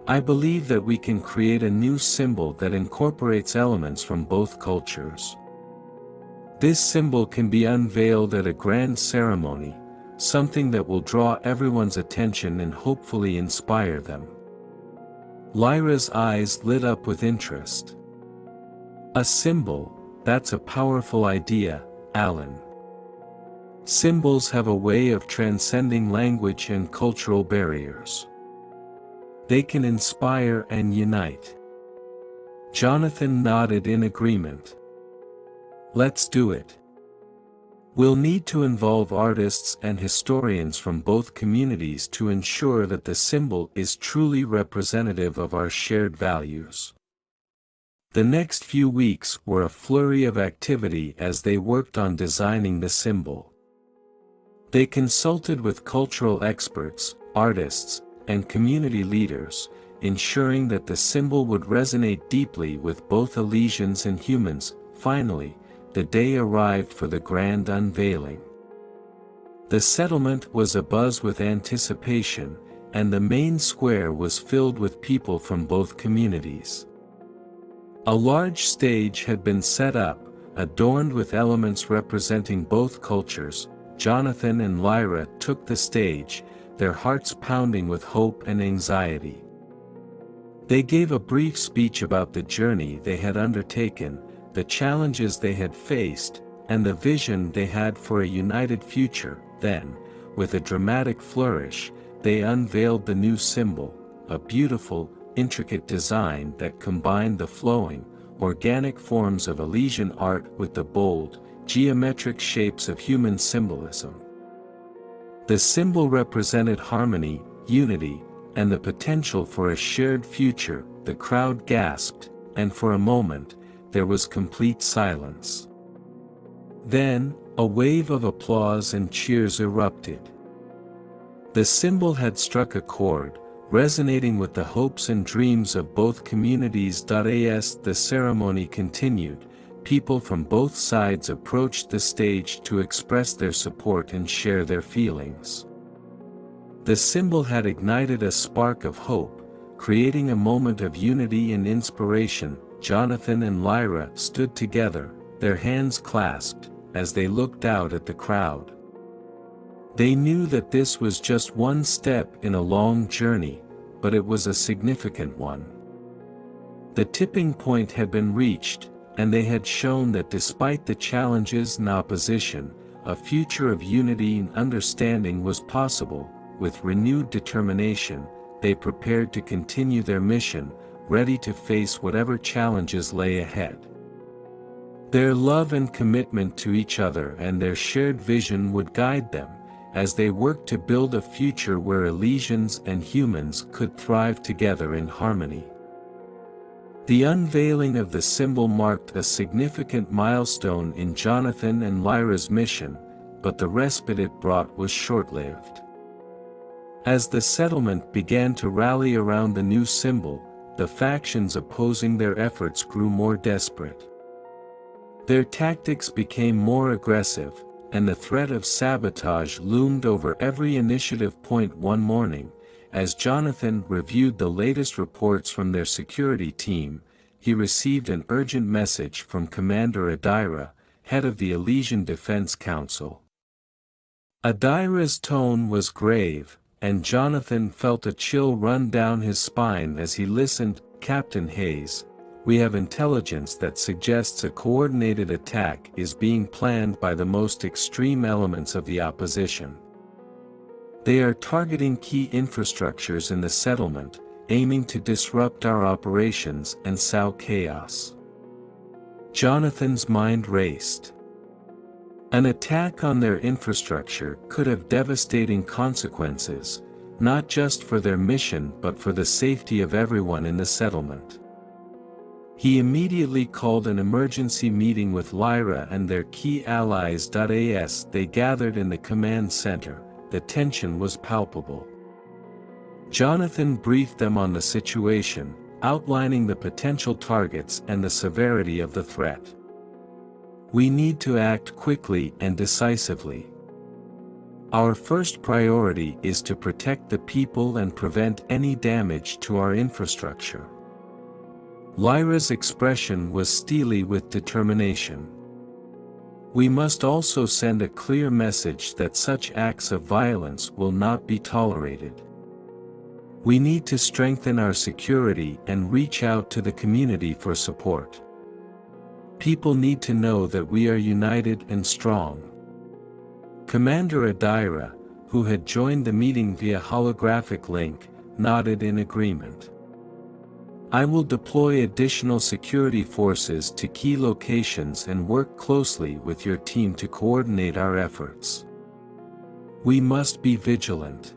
"I believe that we can create a new symbol that incorporates elements from both cultures. This symbol can be unveiled at a grand ceremony, something that will draw everyone's attention and hopefully inspire them." Lyra's eyes lit up with interest. "A symbol, that's a powerful idea, Alan. Symbols have a way of transcending language and cultural barriers. They can inspire and unite." Jonathan nodded in agreement. "Let's do it. We'll need to involve artists and historians from both communities to ensure that the symbol is truly representative of our shared values." The next few weeks were a flurry of activity as they worked on designing the symbol. They consulted with cultural experts, artists, and community leaders, ensuring that the symbol would resonate deeply with both Elysians and humans. Finally, the day arrived for the grand unveiling. The settlement was abuzz with anticipation, and the main square was filled with people from both communities. A large stage had been set up, adorned with elements representing both cultures. Jonathan and Lyra took the stage, their hearts pounding with hope and anxiety. They gave a brief speech about the journey they had undertaken, the challenges they had faced, and the vision they had for a united future. Then, with a dramatic flourish, they unveiled the new symbol, a beautiful, intricate design that combined the flowing, organic forms of Elysian art with the bold, geometric shapes of human symbolism. The symbol represented harmony, unity, and the potential for a shared future. The crowd gasped, and for a moment, there was complete silence. Then, a wave of applause and cheers erupted. The symbol had struck a chord, resonating with the hopes and dreams of both communities. As the ceremony continued, people from both sides approached the stage to express their support and share their feelings. The symbol had ignited a spark of hope, creating a moment of unity and inspiration. Jonathan and Lyra stood together, their hands clasped, as they looked out at the crowd. They knew that this was just one step in a long journey, but it was a significant one. The tipping point had been reached, and they had shown that despite the challenges and opposition, a future of unity and understanding was possible. With renewed determination, they prepared to continue their mission, ready to face whatever challenges lay ahead. Their love and commitment to each other and their shared vision would guide them, as they worked to build a future where Elysians and humans could thrive together in harmony. The unveiling of the symbol marked a significant milestone in Jonathan and Lyra's mission, but the respite it brought was short-lived. As the settlement began to rally around the new symbol, the factions opposing their efforts grew more desperate. Their tactics became more aggressive, and the threat of sabotage loomed over every initiative point one morning. As Jonathan reviewed the latest reports from their security team, he received an urgent message from Commander Lyra, head of the Elysian Defense Council. Lyra's tone was grave, and Jonathan felt a chill run down his spine as he listened. "Captain Hayes, we have intelligence that suggests a coordinated attack is being planned by the most extreme elements of the opposition. They are targeting key infrastructures in the settlement, aiming to disrupt our operations and sow chaos." Jonathan's mind raced. An attack on their infrastructure could have devastating consequences, not just for their mission but for the safety of everyone in the settlement. He immediately called an emergency meeting with Lyra and their key allies. As they gathered in the command center, the tension was palpable. Jonathan briefed them on the situation, outlining the potential targets and the severity of the threat. "We need to act quickly and decisively. Our first priority is to protect the people and prevent any damage to our infrastructure." Lyra's expression was steely with determination. "We must also send a clear message that such acts of violence will not be tolerated. We need to strengthen our security and reach out to the community for support. People need to know that we are united and strong." Commander Lyra, who had joined the meeting via holographic link, nodded in agreement. "I will deploy additional security forces to key locations and work closely with your team to coordinate our efforts. We must be vigilant."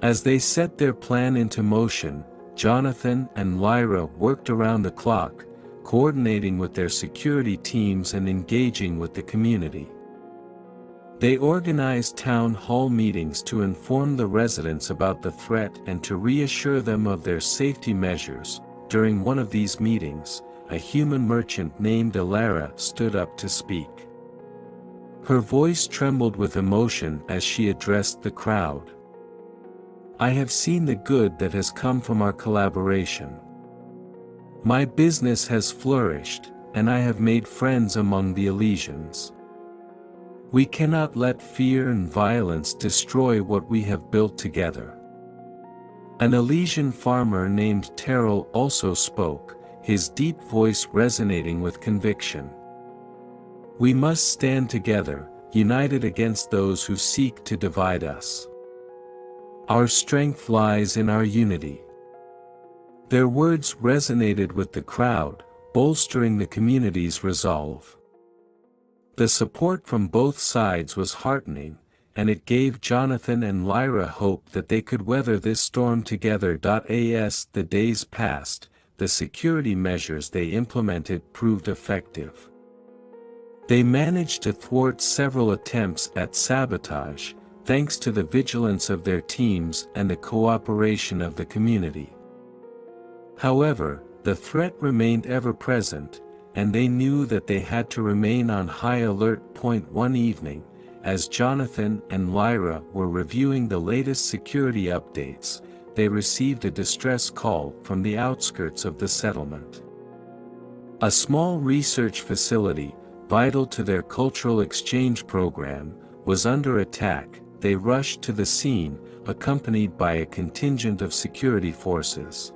As they set their plan into motion, Jonathan and Lyra worked around the clock, coordinating with their security teams and engaging with the community. They organized town hall meetings to inform the residents about the threat and to reassure them of their safety measures. During one of these meetings, a human merchant named Lyra stood up to speak. Her voice trembled with emotion as she addressed the crowd. "I have seen the good that has come from our collaboration. My business has flourished, and I have made friends among the Elysians. We cannot let fear and violence destroy what we have built together." An Elysian farmer named Terrell also spoke, his deep voice resonating with conviction. "We must stand together, united against those who seek to divide us. Our strength lies in our unity." Their words resonated with the crowd, bolstering the community's resolve. The support from both sides was heartening, and it gave Jonathan and Lyra hope that they could weather this storm together. As the days passed, the security measures they implemented proved effective. They managed to thwart several attempts at sabotage, thanks to the vigilance of their teams and the cooperation of the community. However, the threat remained ever-present, and they knew that they had to remain on high alert. One evening, as Jonathan and Lyra were reviewing the latest security updates, they received a distress call from the outskirts of the settlement. A small research facility, vital to their cultural exchange program, was under attack. They rushed to the scene, accompanied by a contingent of security forces.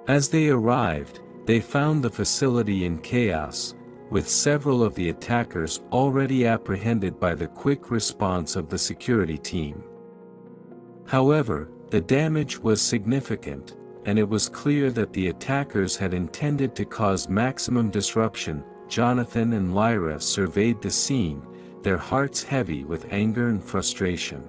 As they arrived, they found the facility in chaos, with several of the attackers already apprehended by the quick response of the security team. However, the damage was significant, and it was clear that the attackers had intended to cause maximum disruption. Jonathan and Lyra surveyed the scene, their hearts heavy with anger and frustration.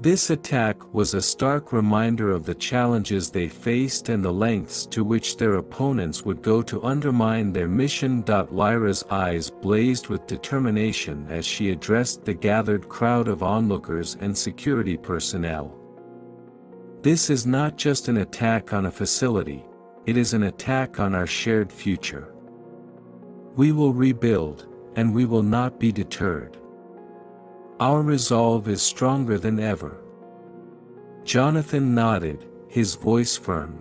This attack was a stark reminder of the challenges they faced and the lengths to which their opponents would go to undermine their mission. Lyra's eyes blazed with determination as she addressed the gathered crowd of onlookers and security personnel. "This is not just an attack on a facility, it is an attack on our shared future. We will rebuild, and we will not be deterred. Our resolve is stronger than ever." Jonathan nodded, his voice firm.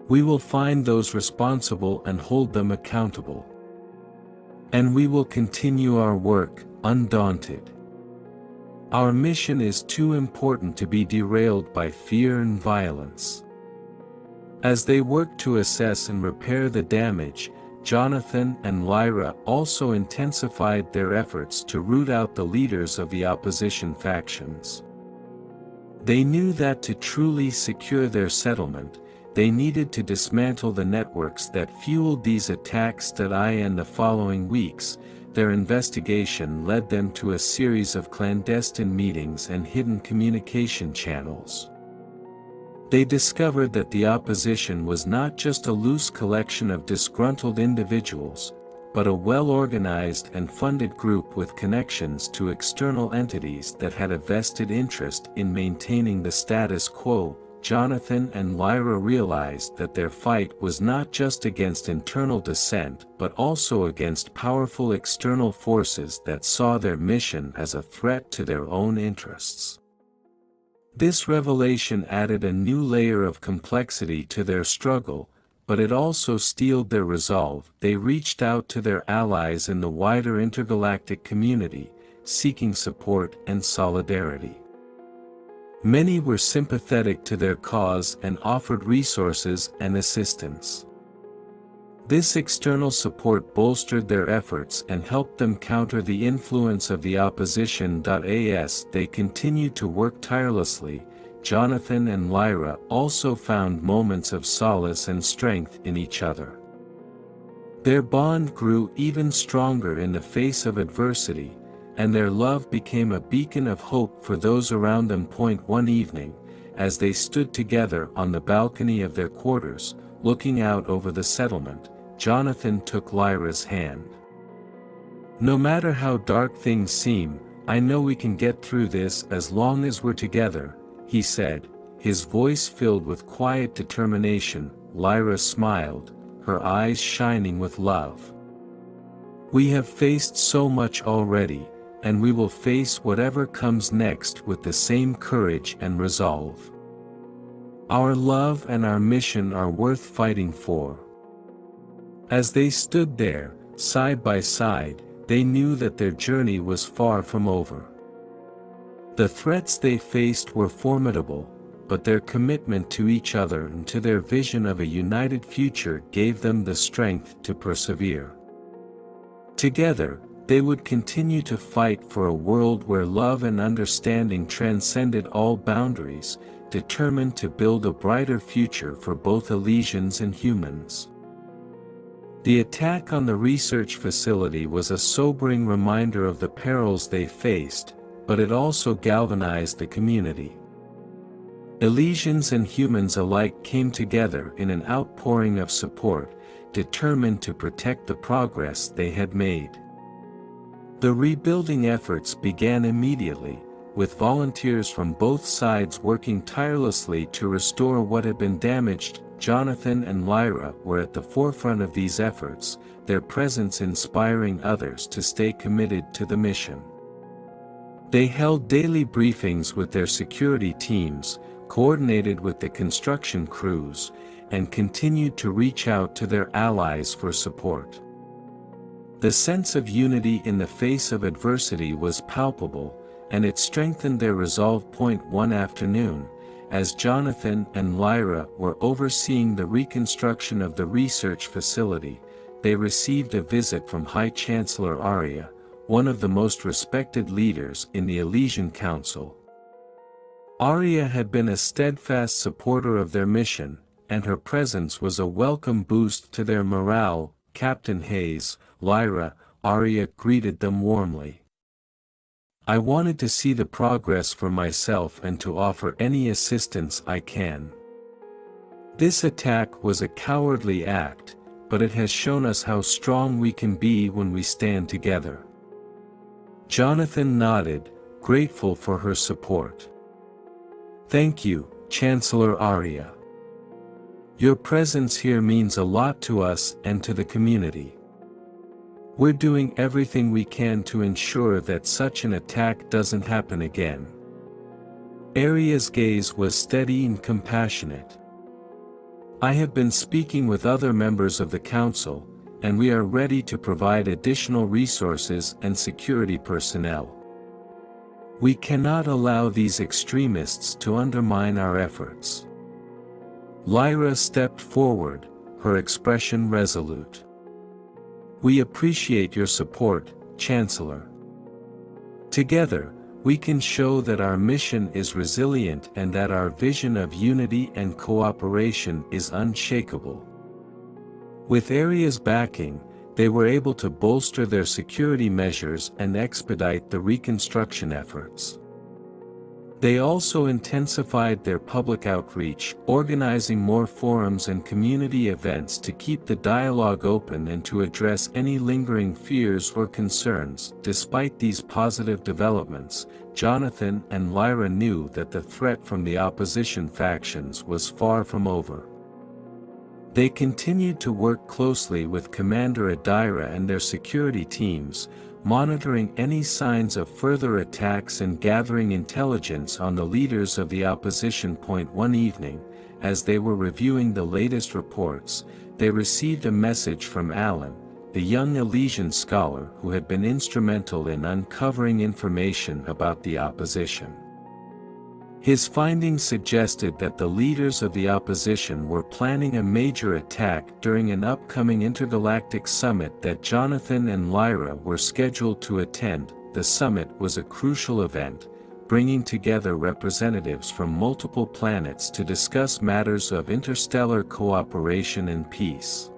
"We will find those responsible and hold them accountable. And we will continue our work, undaunted. Our mission is too important to be derailed by fear and violence." As they worked to assess and repair the damage, Jonathan and Lyra also intensified their efforts to root out the leaders of the opposition factions. They knew that to truly secure their settlement, they needed to dismantle the networks that fueled these attacks. In the following weeks, their investigation led them to a series of clandestine meetings and hidden communication channels. They discovered that the opposition was not just a loose collection of disgruntled individuals, but a well-organized and funded group with connections to external entities that had a vested interest in maintaining the status quo. Jonathan and Lyra realized that their fight was not just against internal dissent but also against powerful external forces that saw their mission as a threat to their own interests. This revelation added a new layer of complexity to their struggle, but it also steeled their resolve. They reached out to their allies in the wider intergalactic community, seeking support and solidarity. Many were sympathetic to their cause and offered resources and assistance. This external support bolstered their efforts and helped them counter the influence of the opposition. As they continued to work tirelessly, Jonathan and Lyra also found moments of solace and strength in each other. Their bond grew even stronger in the face of adversity, and their love became a beacon of hope for those around them. One evening, as they stood together on the balcony of their quarters, looking out over the settlement, Jonathan took Lyra's hand. "No matter how dark things seem, I know we can get through this as long as we're together," he said, his voice filled with quiet determination. Lyra smiled, her eyes shining with love. "We have faced so much already, and we will face whatever comes next with the same courage and resolve. Our love and our mission are worth fighting for." As they stood there, side by side, they knew that their journey was far from over. The threats they faced were formidable, but their commitment to each other and to their vision of a united future gave them the strength to persevere. Together, they would continue to fight for a world where love and understanding transcended all boundaries, determined to build a brighter future for both Elysians and humans. The attack on the research facility was a sobering reminder of the perils they faced, but it also galvanized the community. Elysians and humans alike came together in an outpouring of support, determined to protect the progress they had made. The rebuilding efforts began immediately, with volunteers from both sides working tirelessly to restore what had been damaged. Jonathan and Lyra were at the forefront of these efforts, their presence inspiring others to stay committed to the mission. They held daily briefings with their security teams, coordinated with the construction crews, and continued to reach out to their allies for support. The sense of unity in the face of adversity was palpable, and it strengthened their resolve. One afternoon, as Jonathan and Lyra were overseeing the reconstruction of the research facility, they received a visit from High Chancellor Arya, one of the most respected leaders in the Elysian Council. Arya had been a steadfast supporter of their mission, and her presence was a welcome boost to their morale. "Captain Hayes," Lyra, Arya greeted them warmly. "I wanted to see the progress for myself and to offer any assistance I can. This attack was a cowardly act, but it has shown us how strong we can be when we stand together." Jonathan nodded, grateful for her support. "Thank you, Chancellor Arya. Your presence here means a lot to us and to the community. We're doing everything we can to ensure that such an attack doesn't happen again." Arya's gaze was steady and compassionate. "I have been speaking with other members of the Council, and we are ready to provide additional resources and security personnel. We cannot allow these extremists to undermine our efforts." Lyra stepped forward, her expression resolute. "We appreciate your support, Chancellor. Together, we can show that our mission is resilient and that our vision of unity and cooperation is unshakable." With Arya's backing, they were able to bolster their security measures and expedite the reconstruction efforts. They also intensified their public outreach, organizing more forums and community events to keep the dialogue open and to address any lingering fears or concerns. Despite these positive developments, Jonathan and Lyra knew that the threat from the opposition factions was far from over. They continued to work closely with Commander Adira and their security teams, monitoring any signs of further attacks and gathering intelligence on the leaders of the opposition. One evening, as they were reviewing the latest reports, they received a message from Alan, the young Elysian scholar who had been instrumental in uncovering information about the opposition. His findings suggested that the leaders of the opposition were planning a major attack during an upcoming intergalactic summit that Jonathan and Lyra were scheduled to attend. The summit was a crucial event, bringing together representatives from multiple planets to discuss matters of interstellar cooperation and peace.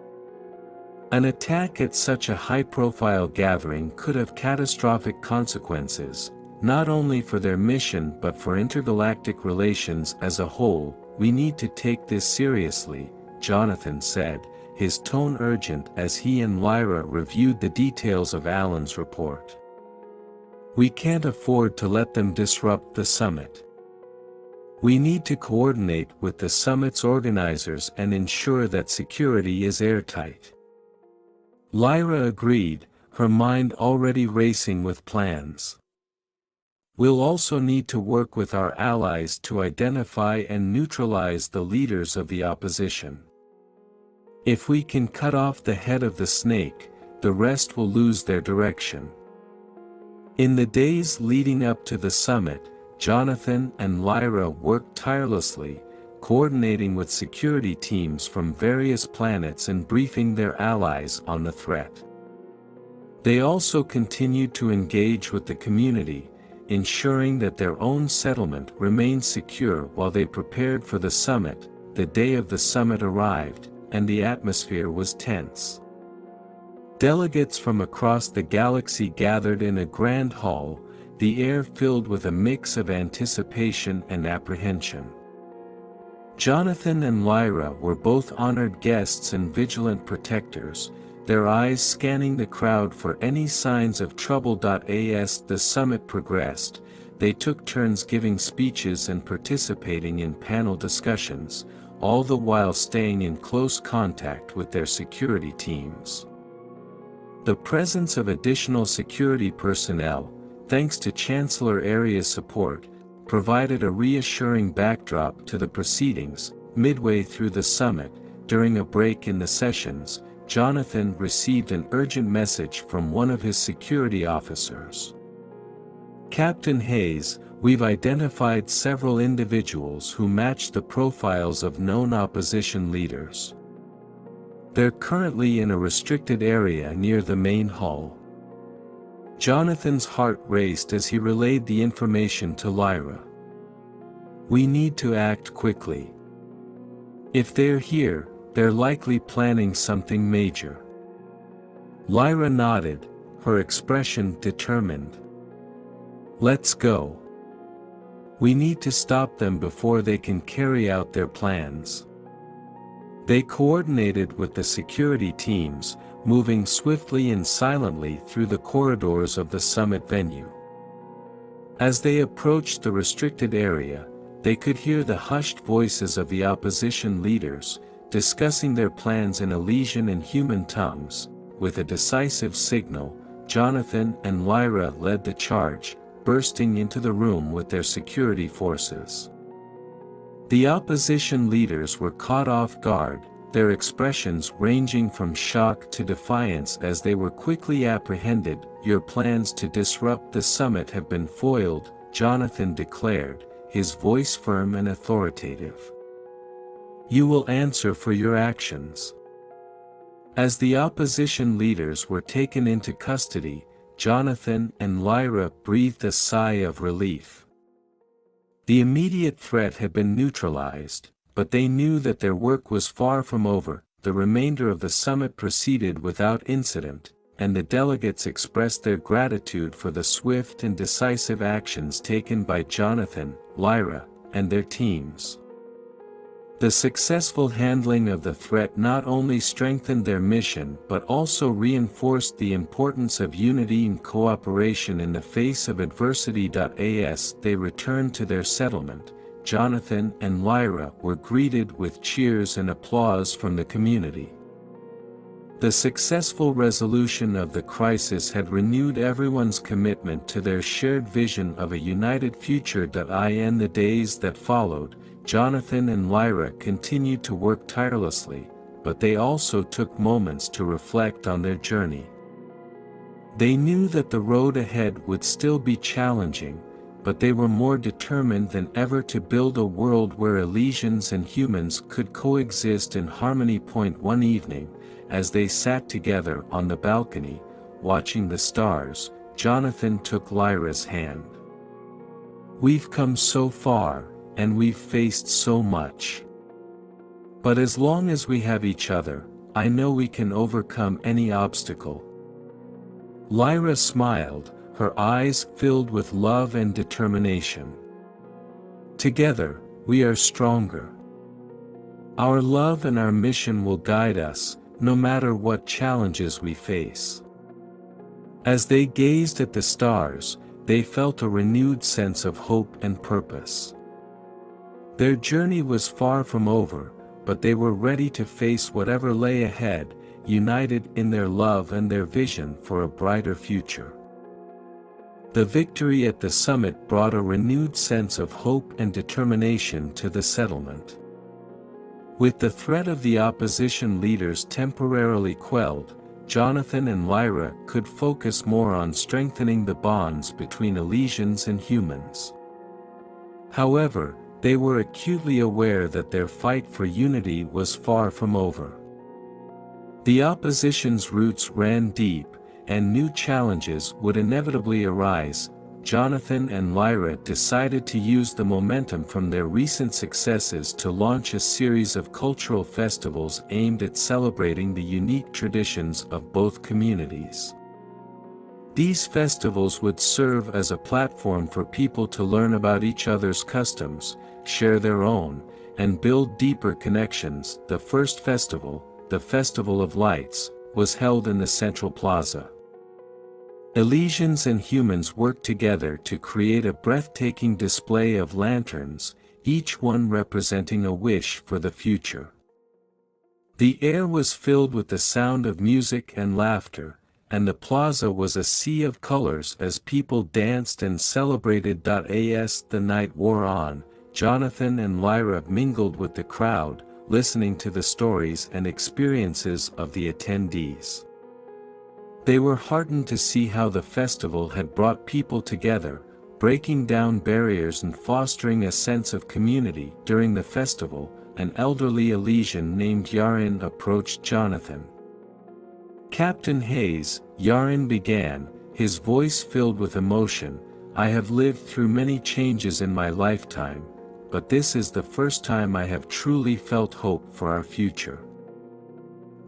An attack at such a high-profile gathering could have catastrophic consequences, not only for their mission but for intergalactic relations as a whole. "We need to take this seriously," Jonathan said, his tone urgent as he and Lyra reviewed the details of Alan's report. "We can't afford to let them disrupt the summit. We need to coordinate with the summit's organizers and ensure that security is airtight." Lyra agreed, her mind already racing with plans. "We'll also need to work with our allies to identify and neutralize the leaders of the opposition. If we can cut off the head of the snake, the rest will lose their direction." In the days leading up to the summit, Jonathan and Lyra worked tirelessly, coordinating with security teams from various planets and briefing their allies on the threat. They also continued to engage with the community, ensuring that their own settlement remained secure while they prepared for the summit. The day of the summit arrived, and the atmosphere was tense. Delegates from across the galaxy gathered in a grand hall, the air filled with a mix of anticipation and apprehension. Jonathan and Lyra were both honored guests and vigilant protectors, their eyes scanning the crowd for any signs of trouble. As the summit progressed, they took turns giving speeches and participating in panel discussions, all the while staying in close contact with their security teams. The presence of additional security personnel, thanks to Chancellor Arya's support, provided a reassuring backdrop to the proceedings. Midway through the summit, during a break in the sessions, Jonathan received an urgent message from one of his security officers. "Captain Hayes, we've identified several individuals who match the profiles of known opposition leaders. They're currently in a restricted area near the main hall." Jonathan's heart raced as he relayed the information to Lyra. "We need to act quickly. If they're here, they're likely planning something major." Lyra nodded, her expression determined. "Let's go. We need to stop them before they can carry out their plans." They coordinated with the security teams, moving swiftly and silently through the corridors of the summit venue. As they approached the restricted area, they could hear the hushed voices of the opposition leaders, discussing their plans in Elysian and human tongues. With a decisive signal, Jonathan and Lyra led the charge, bursting into the room with their security forces. The opposition leaders were caught off guard, their expressions ranging from shock to defiance as they were quickly apprehended. "Your plans to disrupt the summit have been foiled," Jonathan declared, his voice firm and authoritative. "You will answer for your actions." As the opposition leaders were taken into custody, Jonathan and Lyra breathed a sigh of relief. The immediate threat had been neutralized, but they knew that their work was far from over. The remainder of the summit proceeded without incident, and the delegates expressed their gratitude for the swift and decisive actions taken by Jonathan, Lyra, and their teams. The successful handling of the threat not only strengthened their mission but also reinforced the importance of unity and cooperation in the face of adversity. As they returned to their settlement, Jonathan and Lyra were greeted with cheers and applause from the community. The successful resolution of the crisis had renewed everyone's commitment to their shared vision of a united future. In the days that followed, Jonathan and Lyra continued to work tirelessly, but they also took moments to reflect on their journey. They knew that the road ahead would still be challenging, but they were more determined than ever to build a world where Elysians and humans could coexist in harmony. One evening, as they sat together on the balcony, watching the stars, Jonathan took Lyra's hand. "We've come so far, and we've faced so much. But as long as we have each other, I know we can overcome any obstacle." Lyra smiled, her eyes filled with love and determination. "Together, we are stronger. Our love and our mission will guide us, no matter what challenges we face." As they gazed at the stars, they felt a renewed sense of hope and purpose. Their journey was far from over, but they were ready to face whatever lay ahead, united in their love and their vision for a brighter future. The victory at the summit brought a renewed sense of hope and determination to the settlement. With the threat of the opposition leaders temporarily quelled, Jonathan and Lyra could focus more on strengthening the bonds between Elysians and humans. However, they were acutely aware that their fight for unity was far from over. The opposition's roots ran deep, and new challenges would inevitably arise. Jonathan and Lyra decided to use the momentum from their recent successes to launch a series of cultural festivals aimed at celebrating the unique traditions of both communities. These festivals would serve as a platform for people to learn about each other's customs, share their own, and build deeper connections. The first festival, the Festival of Lights, was held in the central plaza. Elysians and humans worked together to create a breathtaking display of lanterns, each one representing a wish for the future. The air was filled with the sound of music and laughter, and the plaza was a sea of colors as people danced and celebrated. As the night wore on, Jonathan and Lyra mingled with the crowd, listening to the stories and experiences of the attendees. They were heartened to see how the festival had brought people together, breaking down barriers and fostering a sense of community. During the festival, an elderly Elysian named Yarin approached Jonathan. "Captain Hayes," Yarin began, his voice filled with emotion, "I have lived through many changes in my lifetime, but this is the first time I have truly felt hope for our future.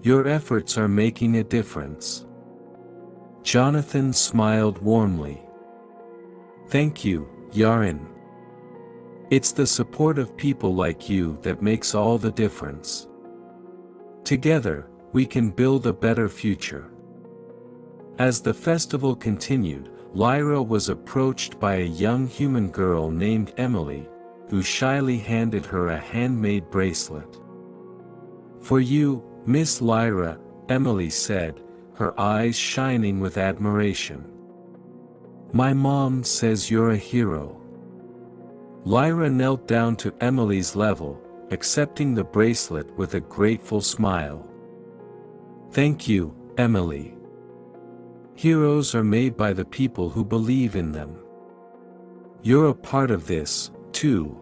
Your efforts are making a difference." Jonathan smiled warmly. "Thank you, Yarin. It's the support of people like you that makes all the difference. Together, we can build a better future." As the festival continued, Lyra was approached by a young human girl named Emily, who shyly handed her a handmade bracelet. "For you, Miss Lyra," Emily said, her eyes shining with admiration. "My mom says you're a hero." Lyra knelt down to Emily's level, accepting the bracelet with a grateful smile. "Thank you, Emily. Heroes are made by the people who believe in them. You're a part of this, too."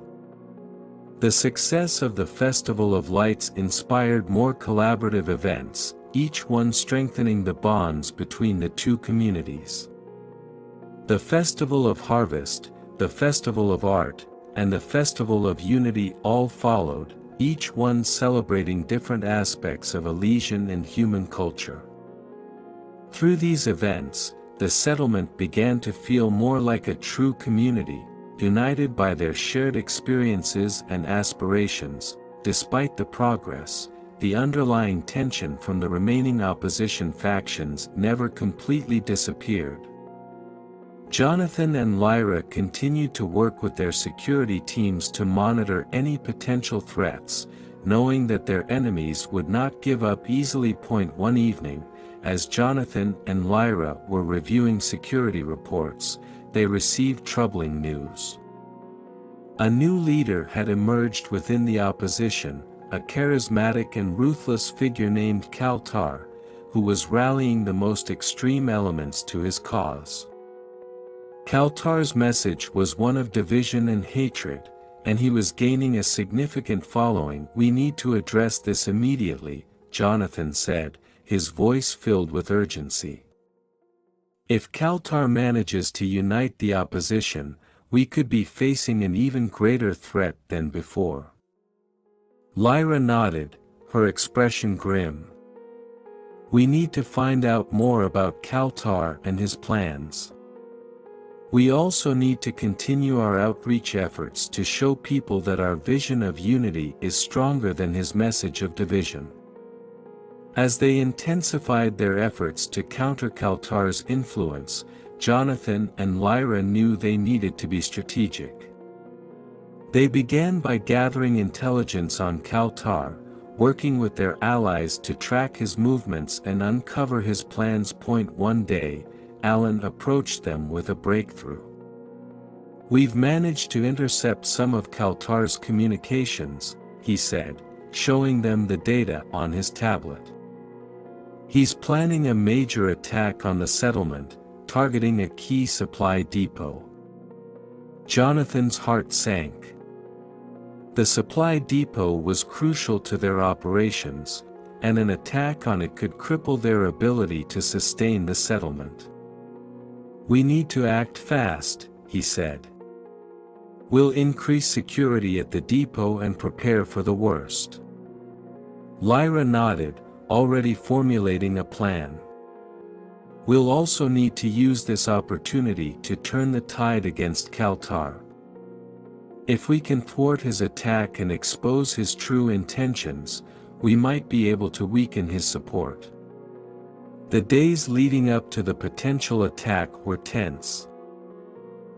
The success of the Festival of Lights inspired more collaborative events, each one strengthening the bonds between the two communities. The Festival of Harvest, the Festival of Art, and the Festival of Unity all followed, each one celebrating different aspects of Elysian and human culture. Through these events, the settlement began to feel more like a true community, united by their shared experiences and aspirations. Despite the progress, the underlying tension from the remaining opposition factions never completely disappeared. Jonathan and Lyra continued to work with their security teams to monitor any potential threats, knowing that their enemies would not give up easily. One evening, as Jonathan and Lyra were reviewing security reports, they received troubling news. A new leader had emerged within the opposition, a charismatic and ruthless figure named Kaltar, who was rallying the most extreme elements to his cause. Kaltar's message was one of division and hatred, and he was gaining a significant following. "We need to address this immediately," Jonathan said, his voice filled with urgency. "If Kaltar manages to unite the opposition, we could be facing an even greater threat than before." Lyra nodded, her expression grim. "We need to find out more about Kaltar and his plans. We also need to continue our outreach efforts to show people that our vision of unity is stronger than his message of division." As they intensified their efforts to counter Kaltar's influence, Jonathan and Lyra knew they needed to be strategic. They began by gathering intelligence on Kaltar, working with their allies to track his movements and uncover his plans. One day, Alan approached them with a breakthrough. "We've managed to intercept some of Kaltar's communications," he said, showing them the data on his tablet. "He's planning a major attack on the settlement, targeting a key supply depot." Jonathan's heart sank. The supply depot was crucial to their operations, and an attack on it could cripple their ability to sustain the settlement. "We need to act fast," he said. "We'll increase security at the depot and prepare for the worst." Lyra nodded, already formulating a plan. "We'll also need to use this opportunity to turn the tide against Kaltar. If we can thwart his attack and expose his true intentions, we might be able to weaken his support." The days leading up to the potential attack were tense.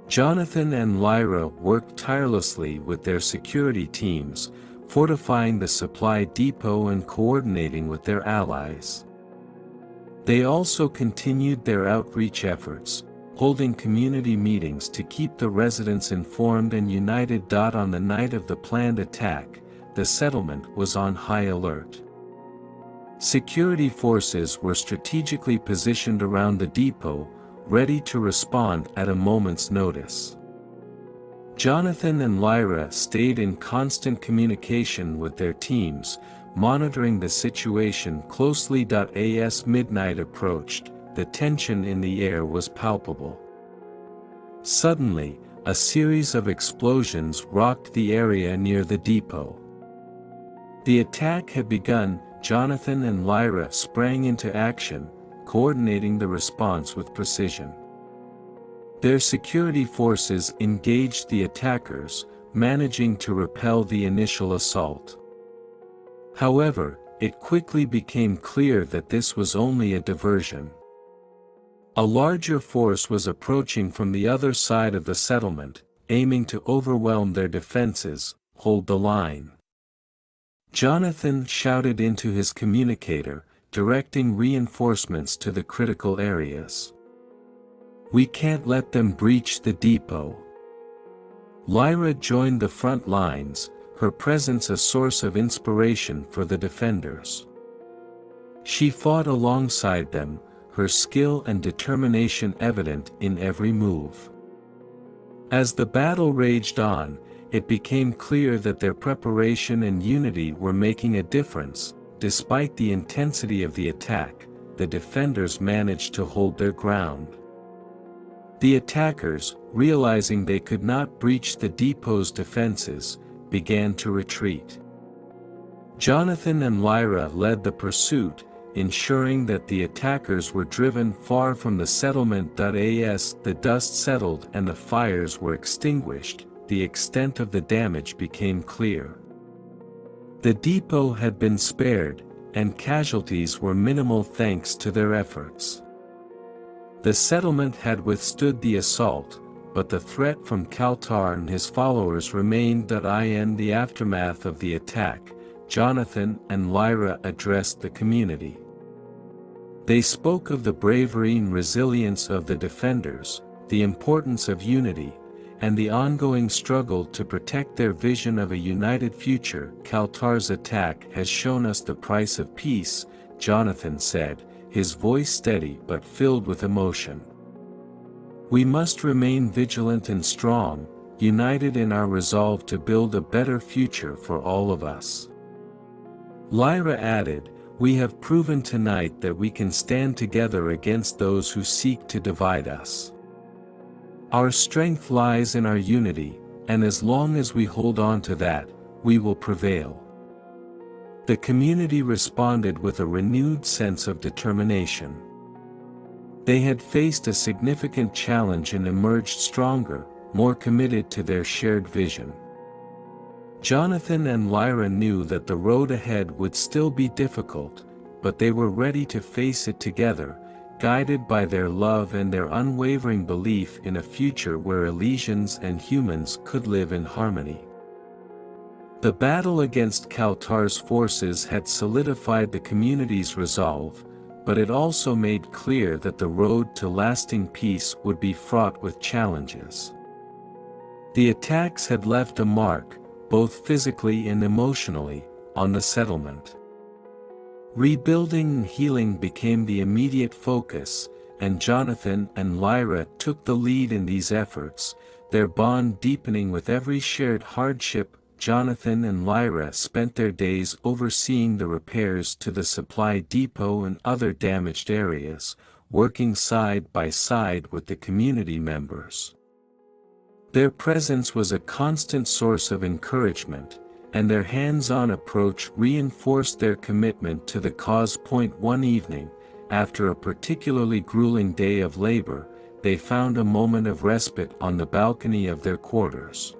Jonathan and Lyra worked tirelessly with their security teams, fortifying the supply depot and coordinating with their allies. They also continued their outreach efforts, holding community meetings to keep the residents informed and united. On the night of the planned attack, the settlement was on high alert. Security forces were strategically positioned around the depot, ready to respond at a moment's notice. Jonathan and Lyra stayed in constant communication with their teams, monitoring the situation closely. As midnight approached, the tension in the air was palpable. Suddenly, a series of explosions rocked the area near the depot. The attack had begun. Jonathan and Lyra sprang into action, coordinating the response with precision. Their security forces engaged the attackers, managing to repel the initial assault. However, it quickly became clear that this was only a diversion. A larger force was approaching from the other side of the settlement, aiming to overwhelm their defenses. "Hold the line." Jonathan shouted into his communicator, directing reinforcements to the critical areas. "We can't let them breach the depot." Lyra joined the front lines, her presence a source of inspiration for the defenders. She fought alongside them, her skill and determination evident in every move. As the battle raged on, it became clear that their preparation and unity were making a difference. Despite the intensity of the attack, the defenders managed to hold their ground. The attackers, realizing they could not breach the depot's defenses, began to retreat. Jonathan and Lyra led the pursuit, ensuring that the attackers were driven far from the settlement. As the dust settled and the fires were extinguished, the extent of the damage became clear. The depot had been spared, and casualties were minimal thanks to their efforts. The settlement had withstood the assault, but the threat from Kaltar and his followers remained. In the aftermath of the attack, Jonathan and Lyra addressed the community. They spoke of the bravery and resilience of the defenders, the importance of unity, and the ongoing struggle to protect their vision of a united future. "Kaltar's attack has shown us the price of peace," Jonathan said, his voice steady but filled with emotion. "We must remain vigilant and strong, united in our resolve to build a better future for all of us." Lyra added, "We have proven tonight that we can stand together against those who seek to divide us. Our strength lies in our unity, and as long as we hold on to that, we will prevail." The community responded with a renewed sense of determination. They had faced a significant challenge and emerged stronger, more committed to their shared vision. Jonathan and Lyra knew that the road ahead would still be difficult, but they were ready to face it together, guided by their love and their unwavering belief in a future where Elysians and humans could live in harmony. The battle against Kaltar's forces had solidified the community's resolve, but it also made clear that the road to lasting peace would be fraught with challenges. The attacks had left a mark, both physically and emotionally, on the settlement. Rebuilding and healing became the immediate focus, and Jonathan and Lyra took the lead in these efforts, their bond deepening with every shared hardship. Jonathan and Lyra spent their days overseeing the repairs to the supply depot and other damaged areas, working side by side with the community members. Their presence was a constant source of encouragement, and their hands-on approach reinforced their commitment to the cause. One evening, after a particularly grueling day of labor, they found a moment of respite on the balcony of their quarters.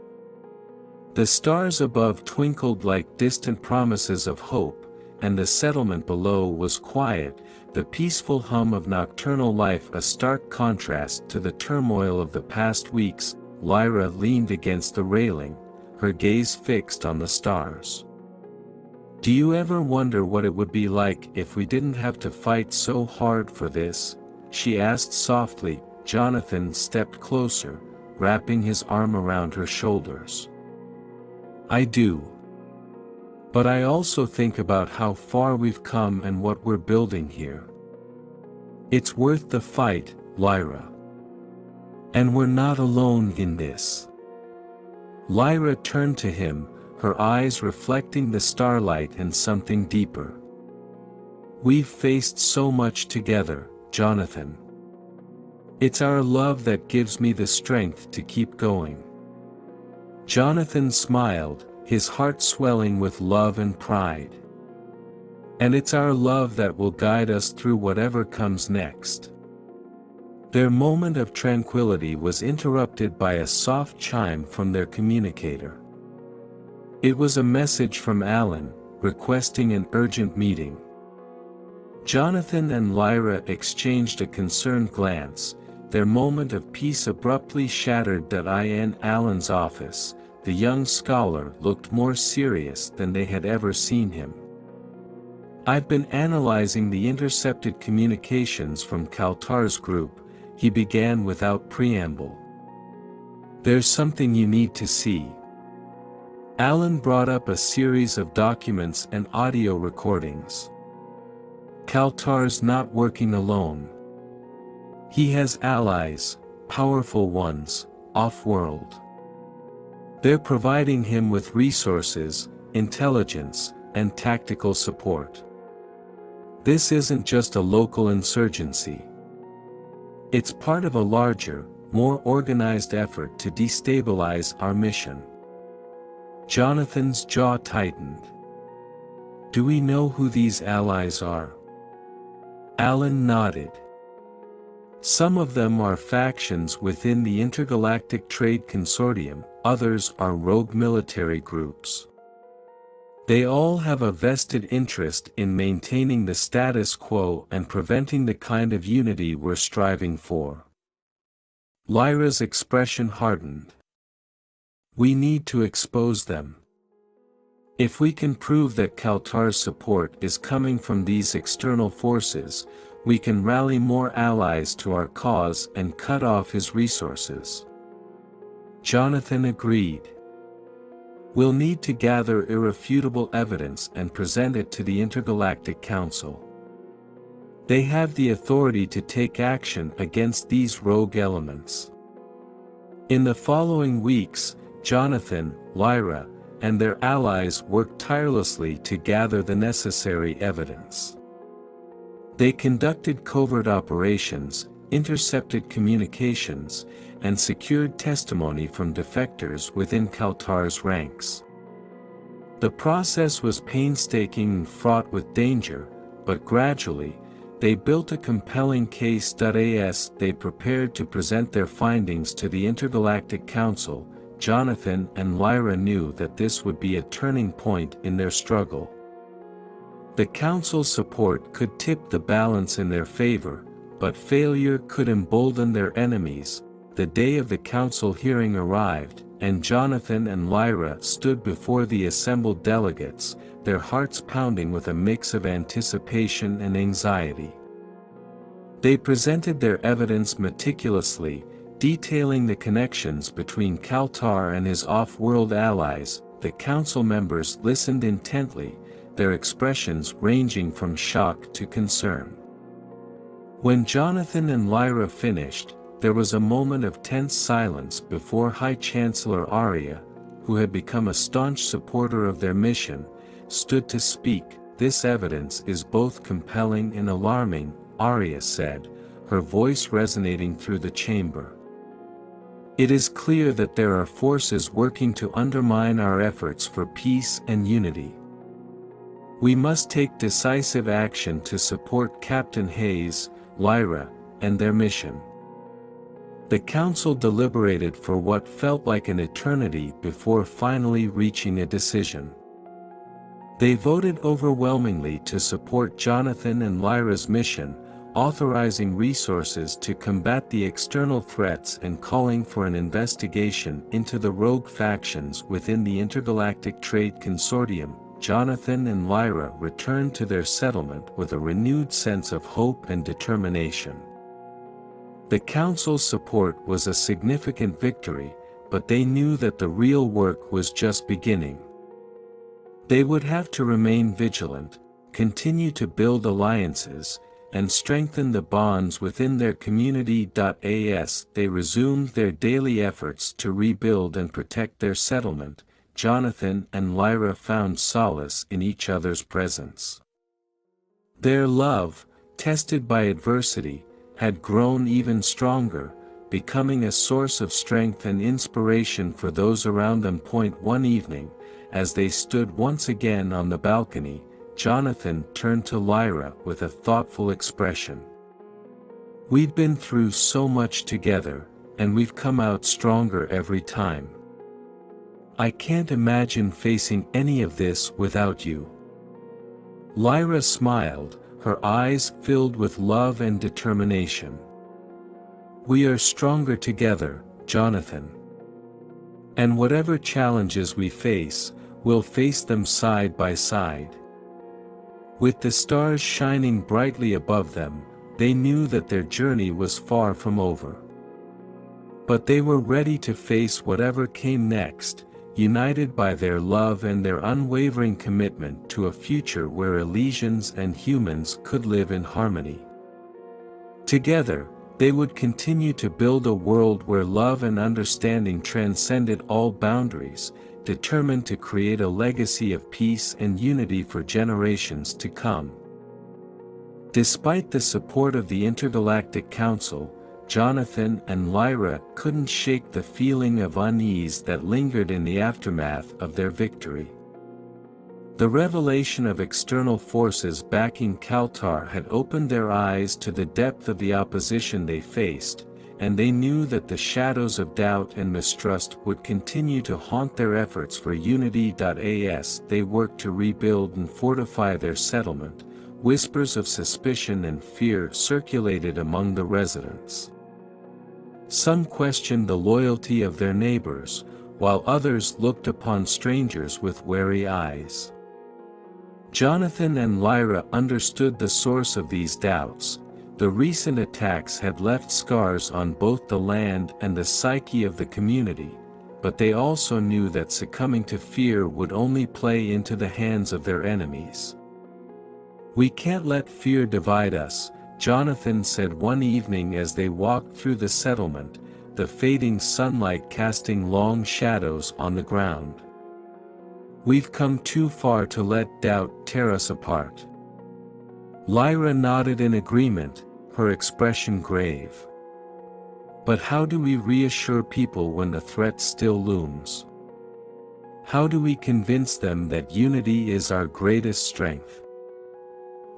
The stars above twinkled like distant promises of hope, and the settlement below was quiet, the peaceful hum of nocturnal life a stark contrast to the turmoil of the past weeks. Lyra leaned against the railing, her gaze fixed on the stars. "Do you ever wonder what it would be like if we didn't have to fight so hard for this?" she asked softly. Jonathan stepped closer, wrapping his arm around her shoulders. "I do. But I also think about how far we've come and what we're building here. It's worth the fight, Lyra. And we're not alone in this." Lyra turned to him, her eyes reflecting the starlight and something deeper. "We've faced so much together, Jonathan. It's our love that gives me the strength to keep going." Jonathan smiled, his heart swelling with love and pride. And it's our love that will guide us through whatever comes next. Their moment of tranquility was interrupted by a soft chime from their communicator. It was a message from Alan, requesting an urgent meeting. Jonathan and Lyra exchanged a concerned glance, their moment of peace abruptly shattered. In Alan's office, the young scholar looked more serious than they had ever seen him. "I've been analyzing the intercepted communications from Kaltar's group," he began without preamble. "There's something you need to see." Alan brought up a series of documents and audio recordings. "Kaltar's not working alone. He has allies, powerful ones, off-world. They're providing him with resources, intelligence, and tactical support. This isn't just a local insurgency. It's part of a larger, more organized effort to destabilize our mission." Jonathan's jaw tightened. "Do we know who these allies are?" Alan nodded. "Some of them are factions within the Intergalactic Trade Consortium, others are rogue military groups. They all have a vested interest in maintaining the status quo and preventing the kind of unity we're striving for." Lyra's expression hardened. "We need to expose them. If we can prove that Kaltar's support is coming from these external forces, we can rally more allies to our cause and cut off his resources." Jonathan agreed. "We'll need to gather irrefutable evidence and present it to the Intergalactic Council. They have the authority to take action against these rogue elements." In the following weeks, Jonathan, Lyra, and their allies worked tirelessly to gather the necessary evidence. They conducted covert operations, intercepted communications, and secured testimony from defectors within Kaltar's ranks. The process was painstaking and fraught with danger, but gradually, they built a compelling case. As they prepared to present their findings to the Intergalactic Council, Jonathan and Lyra knew that this would be a turning point in their struggle. The Council's support could tip the balance in their favor, but failure could embolden their enemies. The day of the Council hearing arrived, and Jonathan and Lyra stood before the assembled delegates, their hearts pounding with a mix of anticipation and anxiety. They presented their evidence meticulously, detailing the connections between Kaltar and his off-world allies. The council members listened intently, their expressions ranging from shock to concern. When Jonathan and Lyra finished, there was a moment of tense silence before High Chancellor Arya, who had become a staunch supporter of their mission, stood to speak. "This evidence is both compelling and alarming," Arya said, her voice resonating through the chamber. "It is clear that there are forces working to undermine our efforts for peace and unity. We must take decisive action to support Captain Hayes, Lyra, and their mission." The council deliberated for what felt like an eternity before finally reaching a decision. They voted overwhelmingly to support Jonathan and Lyra's mission, authorizing resources to combat the external threats and calling for an investigation into the rogue factions within the Intergalactic Trade Consortium. Jonathan and Lyra returned to their settlement with a renewed sense of hope and determination. The council's support was a significant victory, but they knew that the real work was just beginning. They would have to remain vigilant, continue to build alliances, and strengthen the bonds within their community. As they resumed their daily efforts to rebuild and protect their settlement, Jonathan and Lyra found solace in each other's presence. Their love, tested by adversity, had grown even stronger, becoming a source of strength and inspiration for those around them. One evening, as they stood once again on the balcony, Jonathan turned to Lyra with a thoughtful expression. "We've been through so much together, and we've come out stronger every time. I can't imagine facing any of this without you." Lyra smiled, her eyes filled with love and determination. "We are stronger together, Jonathan. And whatever challenges we face, we'll face them side by side." With the stars shining brightly above them, they knew that their journey was far from over. But they were ready to face whatever came next, united by their love and their unwavering commitment to a future where Elysians and humans could live in harmony. Together, they would continue to build a world where love and understanding transcended all boundaries, determined to create a legacy of peace and unity for generations to come. Despite the support of the Intergalactic Council, Jonathan and Lyra couldn't shake the feeling of unease that lingered in the aftermath of their victory. The revelation of external forces backing Kaltar had opened their eyes to the depth of the opposition they faced, and they knew that the shadows of doubt and mistrust would continue to haunt their efforts for unity. As they worked to rebuild and fortify their settlement, whispers of suspicion and fear circulated among the residents. Some questioned the loyalty of their neighbors, while others looked upon strangers with wary eyes. Jonathan and Lyra understood the source of these doubts. The recent attacks had left scars on both the land and the psyche of the community, but they also knew that succumbing to fear would only play into the hands of their enemies. "We can't let fear divide us," Jonathan said one evening as they walked through the settlement, the fading sunlight casting long shadows on the ground. "We've come too far to let doubt tear us apart." Lyra nodded in agreement, her expression grave. "But how do we reassure people when the threat still looms? How do we convince them that unity is our greatest strength?"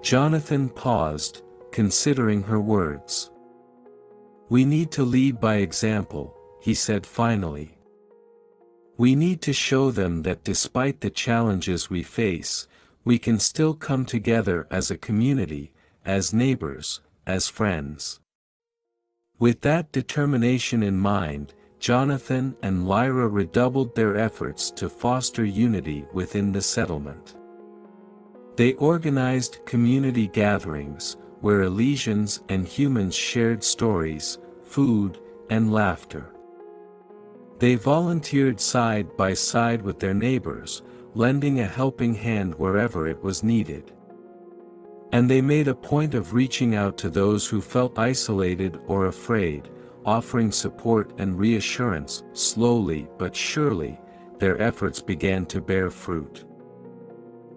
Jonathan paused, considering her words. "We need to lead by example," he said finally. "We need to show them that despite the challenges we face, we can still come together as a community, as neighbors, as friends." With that determination in mind, Jonathan and Lyra redoubled their efforts to foster unity within the settlement. They organized community gatherings, where Elysians and humans shared stories, food, and laughter. They volunteered side by side with their neighbors, lending a helping hand wherever it was needed. And they made a point of reaching out to those who felt isolated or afraid, offering support and reassurance. Slowly but surely, their efforts began to bear fruit.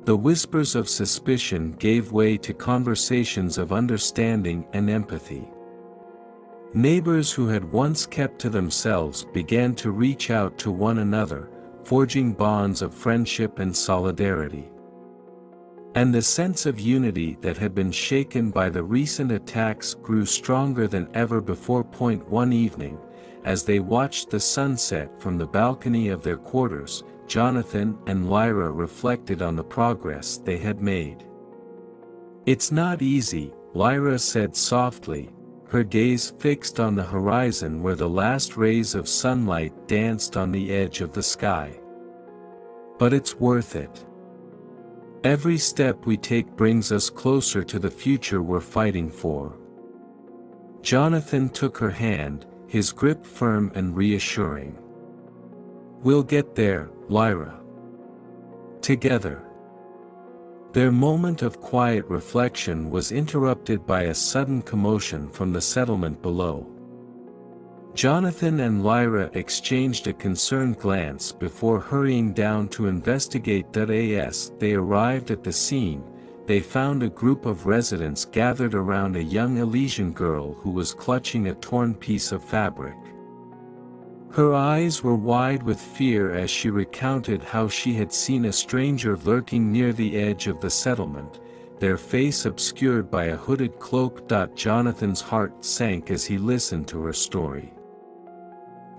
The whispers of suspicion gave way to conversations of understanding and empathy. Neighbors who had once kept to themselves began to reach out to one another, forging bonds of friendship and solidarity. And the sense of unity that had been shaken by the recent attacks grew stronger than ever before. One evening, as they watched the sunset from the balcony of their quarters, Jonathan and Lyra reflected on the progress they had made. "It's not easy," Lyra said softly, her gaze fixed on the horizon where the last rays of sunlight danced on the edge of the sky. "But it's worth it. Every step we take brings us closer to the future we're fighting for." Jonathan took her hand, his grip firm and reassuring. "We'll get there, Lyra. Together." Their moment of quiet reflection was interrupted by a sudden commotion from the settlement below. Jonathan and Lyra exchanged a concerned glance before hurrying down to investigate. As they arrived at the scene, they found a group of residents gathered around a young Elysian girl who was clutching a torn piece of fabric. Her eyes were wide with fear as she recounted how she had seen a stranger lurking near the edge of the settlement, their face obscured by a hooded cloak. Jonathan's heart sank as he listened to her story.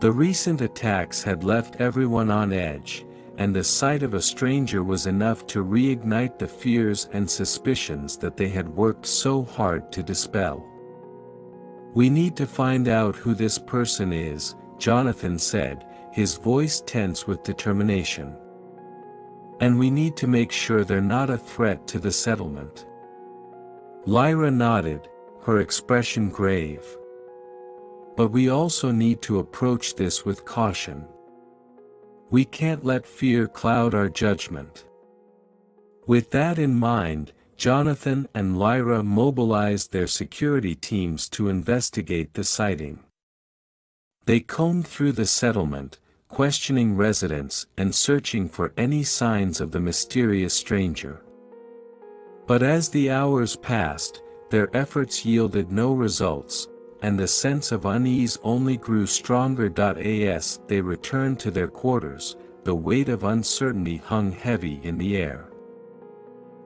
The recent attacks had left everyone on edge, and the sight of a stranger was enough to reignite the fears and suspicions that they had worked so hard to dispel. "We need to find out who this person is," Jonathan said, his voice tense with determination. "And we need to make sure they're not a threat to the settlement." Lyra nodded, her expression grave. "But we also need to approach this with caution. We can't let fear cloud our judgment." With that in mind, Jonathan and Lyra mobilized their security teams to investigate the sighting. They combed through the settlement, questioning residents and searching for any signs of the mysterious stranger. But as the hours passed, their efforts yielded no results, and the sense of unease only grew stronger. As they returned to their quarters, the weight of uncertainty hung heavy in the air.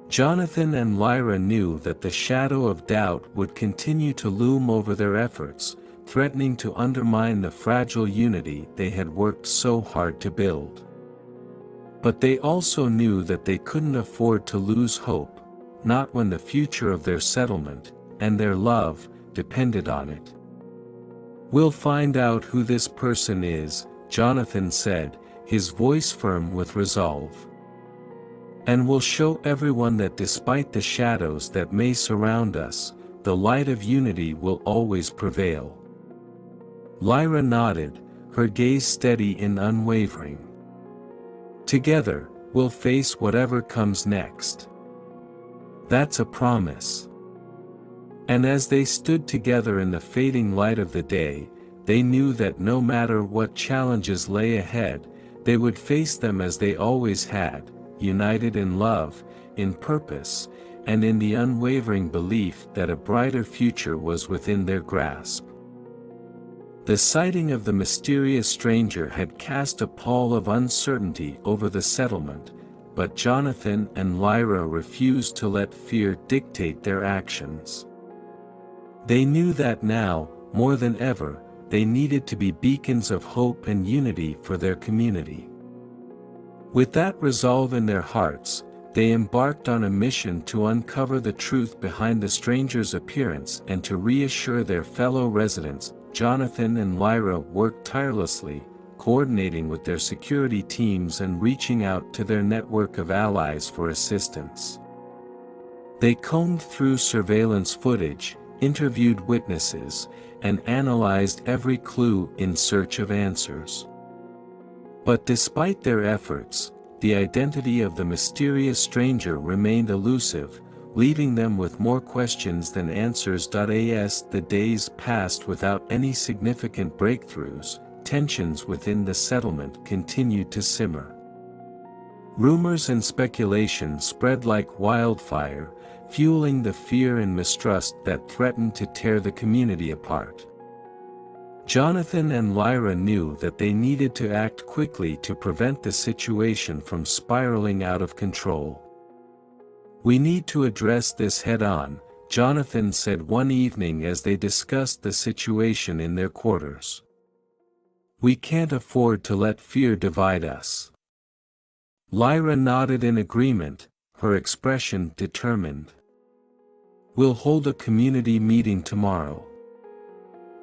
Jonathan and Lyra knew that the shadow of doubt would continue to loom over their efforts, threatening to undermine the fragile unity they had worked so hard to build. But they also knew that they couldn't afford to lose hope, not when the future of their settlement, and their love, depended on it. "We'll find out who this person is," Jonathan said, his voice firm with resolve. "And we'll show everyone that despite the shadows that may surround us, the light of unity will always prevail." Lyra nodded, her gaze steady and unwavering. "Together, we'll face whatever comes next. That's a promise." And as they stood together in the fading light of the day, they knew that no matter what challenges lay ahead, they would face them as they always had, united in love, in purpose, and in the unwavering belief that a brighter future was within their grasp. The sighting of the mysterious stranger had cast a pall of uncertainty over the settlement, but Jonathan and Lyra refused to let fear dictate their actions. They knew that now, more than ever, they needed to be beacons of hope and unity for their community. With that resolve in their hearts, they embarked on a mission to uncover the truth behind the stranger's appearance and to reassure their fellow residents. Jonathan and Lyra worked tirelessly, coordinating with their security teams and reaching out to their network of allies for assistance. They combed through surveillance footage, interviewed witnesses, and analyzed every clue in search of answers. But despite their efforts, the identity of the mysterious stranger remained elusive, leaving them with more questions than answers. As the days passed without any significant breakthroughs, tensions within the settlement continued to simmer. Rumors and speculation spread like wildfire, fueling the fear and mistrust that threatened to tear the community apart. Jonathan and Lyra knew that they needed to act quickly to prevent the situation from spiraling out of control. "We need to address this head-on," Jonathan said one evening as they discussed the situation in their quarters. "We can't afford to let fear divide us." Lyra nodded in agreement, her expression determined. "We'll hold a community meeting tomorrow.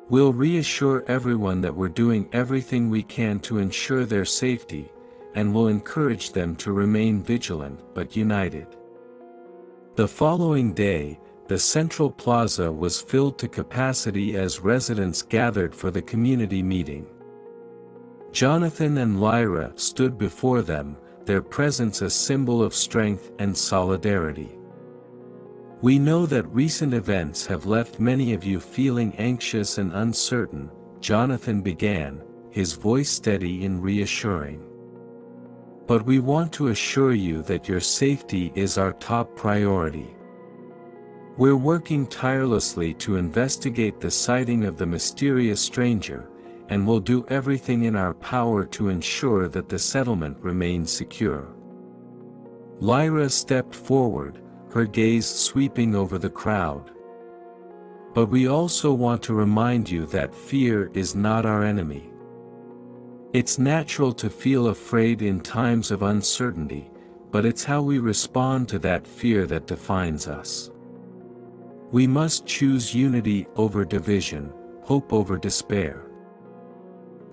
We'll reassure everyone that we're doing everything we can to ensure their safety, and we'll encourage them to remain vigilant but united." The following day, the central plaza was filled to capacity as residents gathered for the community meeting. Jonathan and Lyra stood before them, their presence a symbol of strength and solidarity. "We know that recent events have left many of you feeling anxious and uncertain," Jonathan began, his voice steady and reassuring. "But we want to assure you that your safety is our top priority. We're working tirelessly to investigate the sighting of the mysterious stranger, and will do everything in our power to ensure that the settlement remains secure." Lyra stepped forward, her gaze sweeping over the crowd. "But we also want to remind you that fear is not our enemy. It's natural to feel afraid in times of uncertainty, but it's how we respond to that fear that defines us. We must choose unity over division, hope over despair."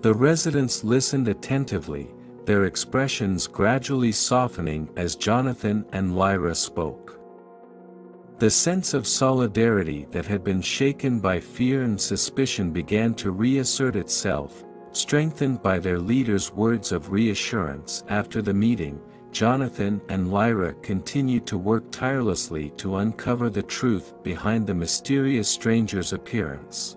The residents listened attentively, their expressions gradually softening as Jonathan and Lyra spoke. The sense of solidarity that had been shaken by fear and suspicion began to reassert itself, strengthened by their leader's words of reassurance. After the meeting, Jonathan and Lyra continued to work tirelessly to uncover the truth behind the mysterious stranger's appearance.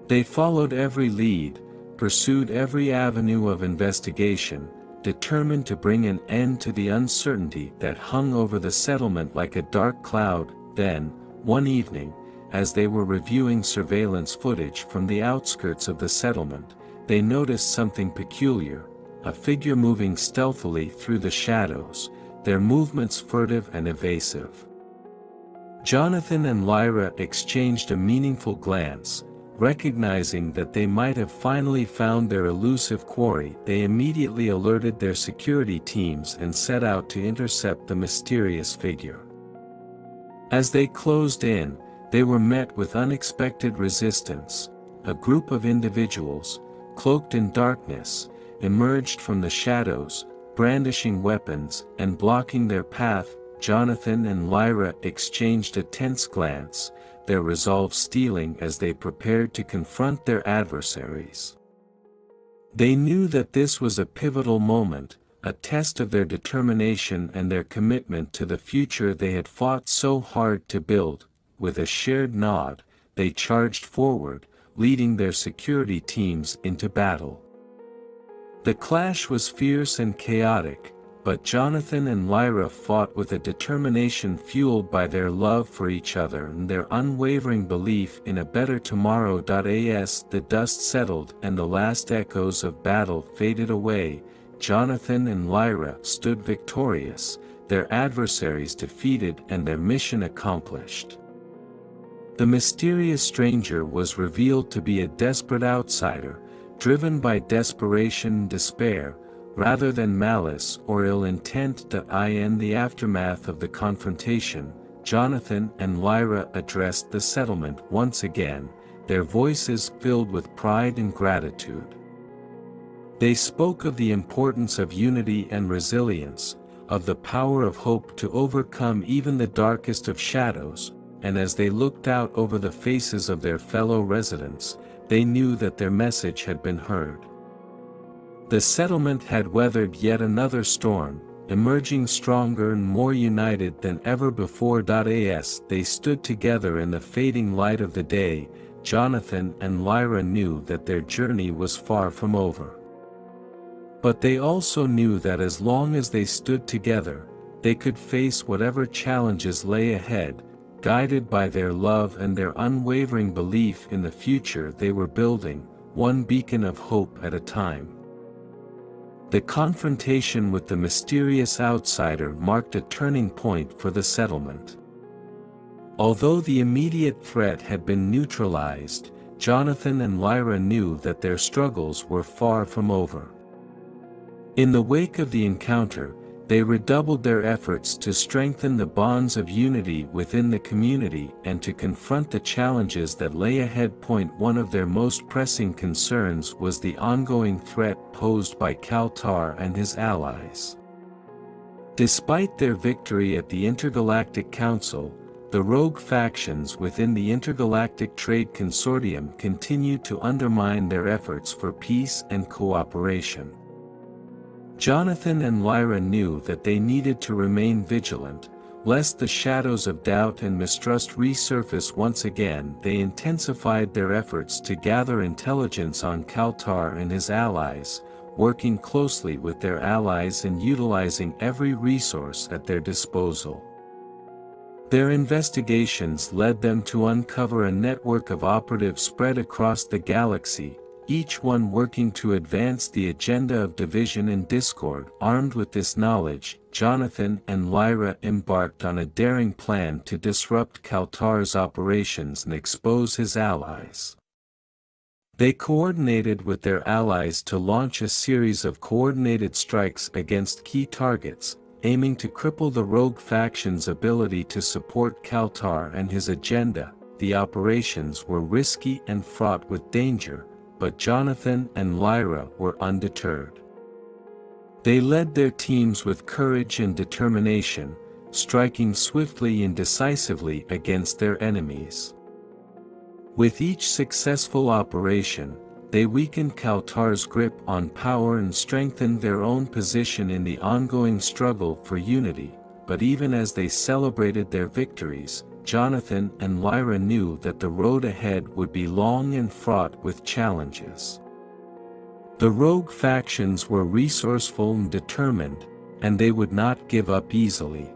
They followed every lead, pursued every avenue of investigation, determined to bring an end to the uncertainty that hung over the settlement like a dark cloud. Then, one evening, as they were reviewing surveillance footage from the outskirts of the settlement, they noticed something peculiar, a figure moving stealthily through the shadows, their movements furtive and evasive. Jonathan and Lyra exchanged a meaningful glance. Recognizing that they might have finally found their elusive quarry, they immediately alerted their security teams and set out to intercept the mysterious figure. As they closed in, they were met with unexpected resistance. A group of individuals, cloaked in darkness, emerged from the shadows, brandishing weapons and blocking their path. Jonathan and Lyra exchanged a tense glance, their resolve steeling as they prepared to confront their adversaries. They knew that this was a pivotal moment, a test of their determination and their commitment to the future they had fought so hard to build. With a shared nod, they charged forward, leading their security teams into battle. The clash was fierce and chaotic, but Jonathan and Lyra fought with a determination fueled by their love for each other and their unwavering belief in a better tomorrow. As the dust settled and the last echoes of battle faded away, Jonathan and Lyra stood victorious, their adversaries defeated and their mission accomplished. The mysterious stranger was revealed to be a desperate outsider, driven by desperation and despair, rather than malice or ill intent. In the aftermath of the confrontation, Jonathan and Lyra addressed the settlement once again, their voices filled with pride and gratitude. They spoke of the importance of unity and resilience, of the power of hope to overcome even the darkest of shadows, and as they looked out over the faces of their fellow residents, they knew that their message had been heard. The settlement had weathered yet another storm, emerging stronger and more united than ever before. As they stood together in the fading light of the day, Jonathan and Lyra knew that their journey was far from over. But they also knew that as long as they stood together, they could face whatever challenges lay ahead, guided by their love and their unwavering belief in the future they were building, one beacon of hope at a time. The confrontation with the mysterious outsider marked a turning point for the settlement. Although the immediate threat had been neutralized, Jonathan and Lyra knew that their struggles were far from over. In the wake of the encounter, they redoubled their efforts to strengthen the bonds of unity within the community and to confront the challenges that lay ahead. One of their most pressing concerns was the ongoing threat posed by Kaltar and his allies. Despite their victory at the Intergalactic Council, the rogue factions within the Intergalactic Trade Consortium continued to undermine their efforts for peace and cooperation. Jonathan and Lyra knew that they needed to remain vigilant, lest the shadows of doubt and mistrust resurface once again. They intensified their efforts to gather intelligence on Kaltar and his allies, working closely with their allies and utilizing every resource at their disposal. Their investigations led them to uncover a network of operatives spread across the galaxy, each one working to advance the agenda of division and discord. Armed with this knowledge, Jonathan and Lyra embarked on a daring plan to disrupt Kaltar's operations and expose his allies. They coordinated with their allies to launch a series of coordinated strikes against key targets, aiming to cripple the rogue faction's ability to support Kaltar and his agenda. The operations were risky and fraught with danger, but Jonathan and Lyra were undeterred. They led their teams with courage and determination, striking swiftly and decisively against their enemies. With each successful operation, they weakened Kaltar's grip on power and strengthened their own position in the ongoing struggle for unity. But even as they celebrated their victories, Jonathan and Lyra knew that the road ahead would be long and fraught with challenges. The rogue factions were resourceful and determined, and they would not give up easily.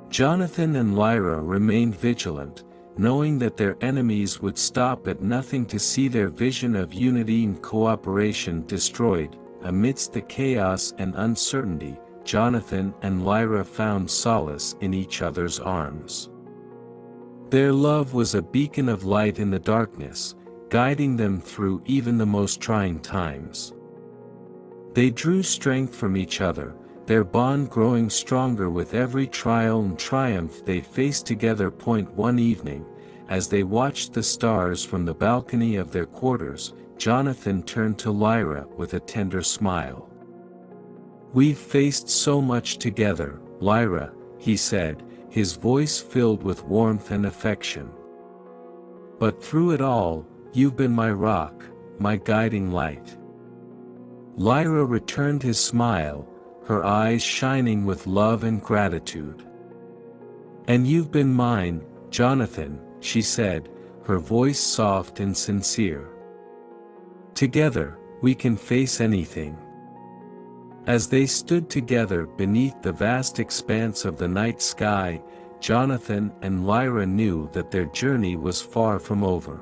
Jonathan and Lyra remained vigilant, knowing that their enemies would stop at nothing to see their vision of unity and cooperation destroyed. Amidst the chaos and uncertainty, Jonathan and Lyra found solace in each other's arms. Their love was a beacon of light in the darkness, guiding them through even the most trying times. They drew strength from each other, their bond growing stronger with every trial and triumph they faced together. One evening, as they watched the stars from the balcony of their quarters, Jonathan turned to Lyra with a tender smile. "We've faced so much together, Lyra," he said, his voice filled with warmth and affection. "But through it all, you've been my rock, my guiding light." Lyra returned his smile, her eyes shining with love and gratitude. "And you've been mine, Jonathan," she said, her voice soft and sincere. "Together, we can face anything." As they stood together beneath the vast expanse of the night sky, Jonathan and Lyra knew that their journey was far from over.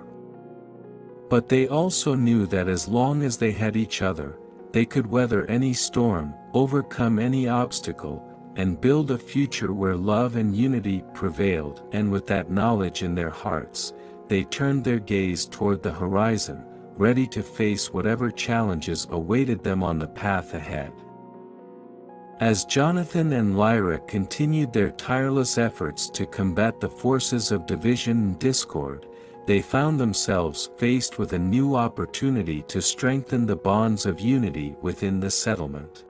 But they also knew that as long as they had each other, they could weather any storm, overcome any obstacle, and build a future where love and unity prevailed. And with that knowledge in their hearts, they turned their gaze toward the horizon, ready to face whatever challenges awaited them on the path ahead. As Jonathan and Lyra continued their tireless efforts to combat the forces of division and discord, they found themselves faced with a new opportunity to strengthen the bonds of unity within the settlement.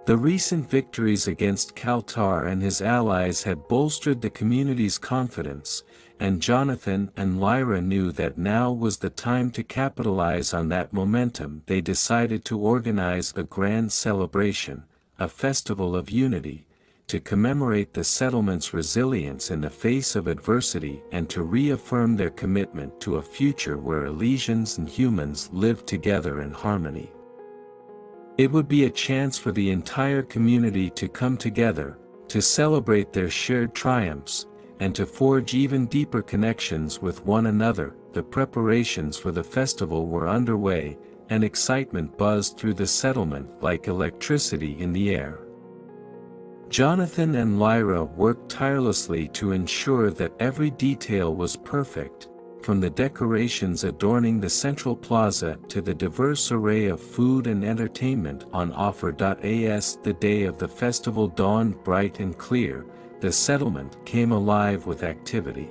The recent victories against Kaltar and his allies had bolstered the community's confidence, and Jonathan and Lyra knew that now was the time to capitalize on that momentum. They decided to organize a grand celebration, a festival of unity, to commemorate the settlement's resilience in the face of adversity and to reaffirm their commitment to a future where Elysians and humans lived together in harmony. It would be a chance for the entire community to come together, to celebrate their shared triumphs, and to forge even deeper connections with one another. The preparations for the festival were underway, and excitement buzzed through the settlement like electricity in the air. Jonathan and Lyra worked tirelessly to ensure that every detail was perfect, from the decorations adorning the central plaza to the diverse array of food and entertainment on offer. As the day of the festival dawned bright and clear, the settlement came alive with activity.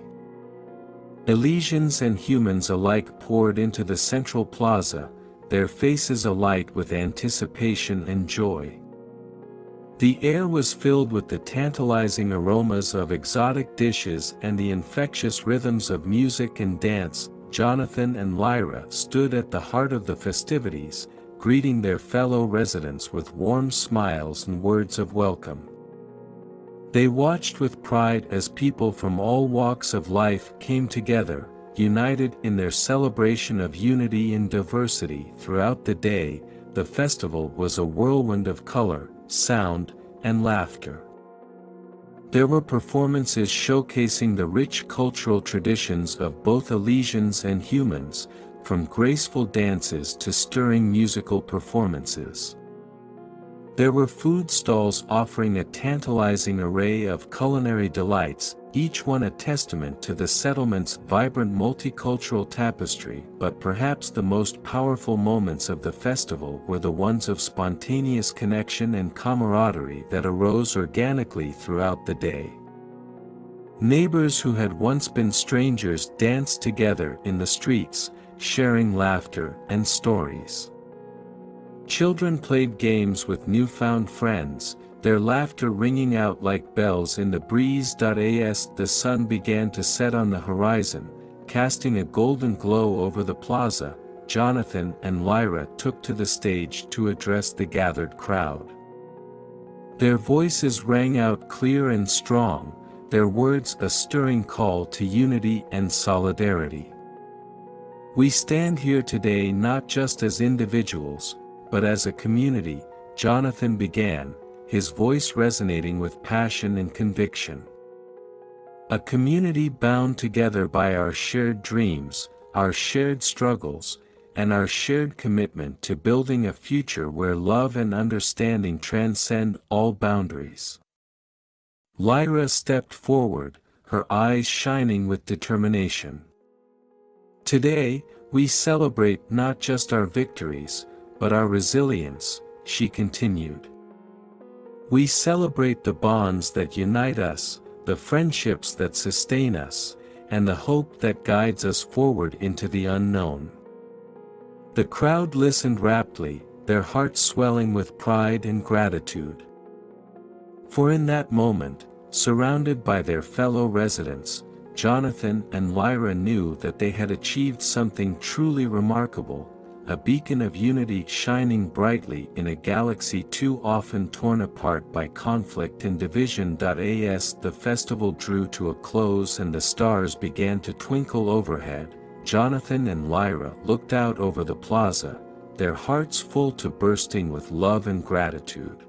Elysians and humans alike poured into the central plaza, their faces alight with anticipation and joy. The air was filled with the tantalizing aromas of exotic dishes and the infectious rhythms of music and dance. Jonathan and Lyra stood at the heart of the festivities, greeting their fellow residents with warm smiles and words of welcome. They watched with pride as people from all walks of life came together, united in their celebration of unity and diversity. Throughout the day, the festival was a whirlwind of color, sound, and laughter. There were performances showcasing the rich cultural traditions of both Elysians and humans, from graceful dances to stirring musical performances. There were food stalls offering a tantalizing array of culinary delights, each one a testament to the settlement's vibrant multicultural tapestry. But perhaps the most powerful moments of the festival were the ones of spontaneous connection and camaraderie that arose organically throughout the day. Neighbors who had once been strangers danced together in the streets, sharing laughter and stories. Children played games with newfound friends, their laughter ringing out like bells in the breeze. As the sun began to set on the horizon, casting a golden glow over the plaza, Jonathan and Lyra took to the stage to address the gathered crowd. Their voices rang out clear and strong, their words a stirring call to unity and solidarity. "We stand here today not just as individuals, but as a community," Jonathan began, his voice resonating with passion and conviction. "A community bound together by our shared dreams, our shared struggles, and our shared commitment to building a future where love and understanding transcend all boundaries." Lyra stepped forward, her eyes shining with determination. "Today, we celebrate not just our victories, but our resilience," she continued. "We celebrate the bonds that unite us, the friendships that sustain us, and the hope that guides us forward into the unknown." The crowd listened raptly, their hearts swelling with pride and gratitude. For in that moment, surrounded by their fellow residents, Jonathan and Lyra knew that they had achieved something truly remarkable, a beacon of unity shining brightly in a galaxy too often torn apart by conflict and division. As the festival drew to a close and the stars began to twinkle overhead, Jonathan and Lyra looked out over the plaza, their hearts full to bursting with love and gratitude.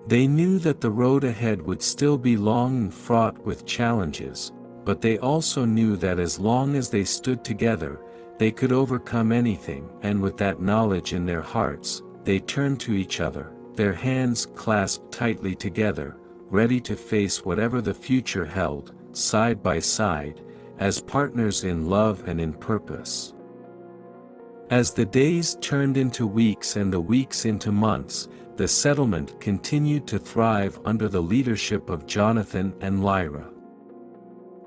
They knew that the road ahead would still be long and fraught with challenges, but they also knew that as long as they stood together, they could overcome anything. And with that knowledge in their hearts, they turned to each other, their hands clasped tightly together, ready to face whatever the future held, side by side, as partners in love and in purpose. As the days turned into weeks and the weeks into months, the settlement continued to thrive under the leadership of Jonathan and Lyra.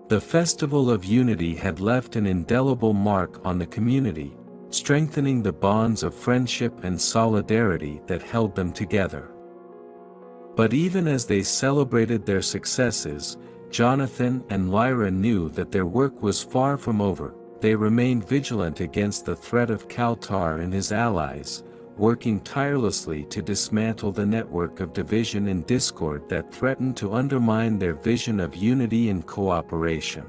The Festival of Unity had left an indelible mark on the community, strengthening the bonds of friendship and solidarity that held them together. But even as they celebrated their successes, Jonathan and Lyra knew that their work was far from over. They remained vigilant against the threat of Kaltar and his allies, working tirelessly to dismantle the network of division and discord that threatened to undermine their vision of unity and cooperation.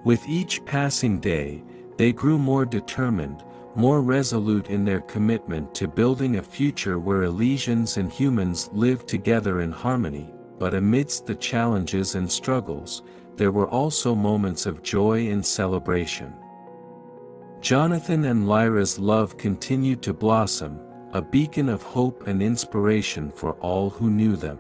With each passing day, they grew more determined, more resolute in their commitment to building a future where Elysians and humans lived together in harmony. But amidst the challenges and struggles, there were also moments of joy and celebration. Jonathan and Lyra's love continued to blossom, a beacon of hope and inspiration for all who knew them.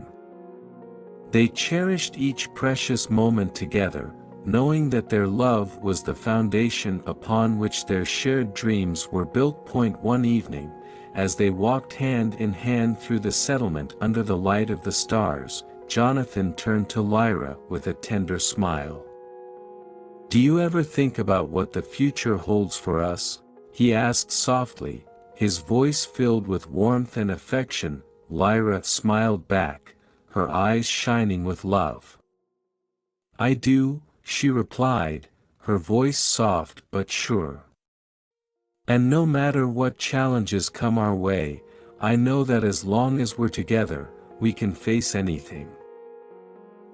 They cherished each precious moment together, knowing that their love was the foundation upon which their shared dreams were built. One evening, as they walked hand in hand through the settlement under the light of the stars, Jonathan turned to Lyra with a tender smile. "Do you ever think about what the future holds for us?" he asked softly, his voice filled with warmth and affection. Lyra smiled back, her eyes shining with love. "I do," she replied, her voice soft but sure. "And no matter what challenges come our way, I know that as long as we're together, we can face anything."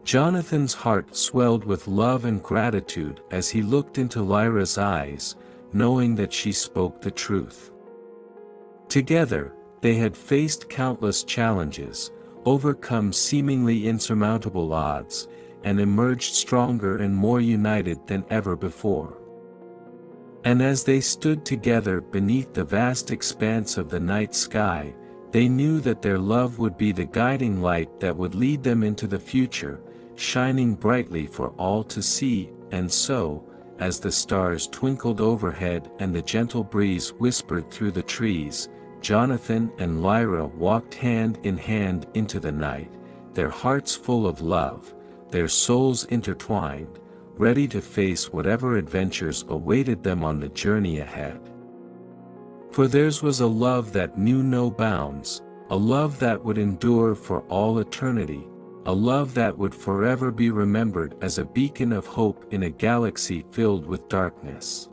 Jonathan's heart swelled with love and gratitude as he looked into Lyra's eyes, knowing that she spoke the truth. Together, they had faced countless challenges, overcome seemingly insurmountable odds, and emerged stronger and more united than ever before. And as they stood together beneath the vast expanse of the night sky, they knew that their love would be the guiding light that would lead them into the future, shining brightly for all to see. And so, as the stars twinkled overhead and the gentle breeze whispered through the trees, Jonathan and Lyra walked hand in hand into the night, their hearts full of love, their souls intertwined, ready to face whatever adventures awaited them on the journey ahead. For theirs was a love that knew no bounds, a love that would endure for all eternity, a love that would forever be remembered as a beacon of hope in a galaxy filled with darkness.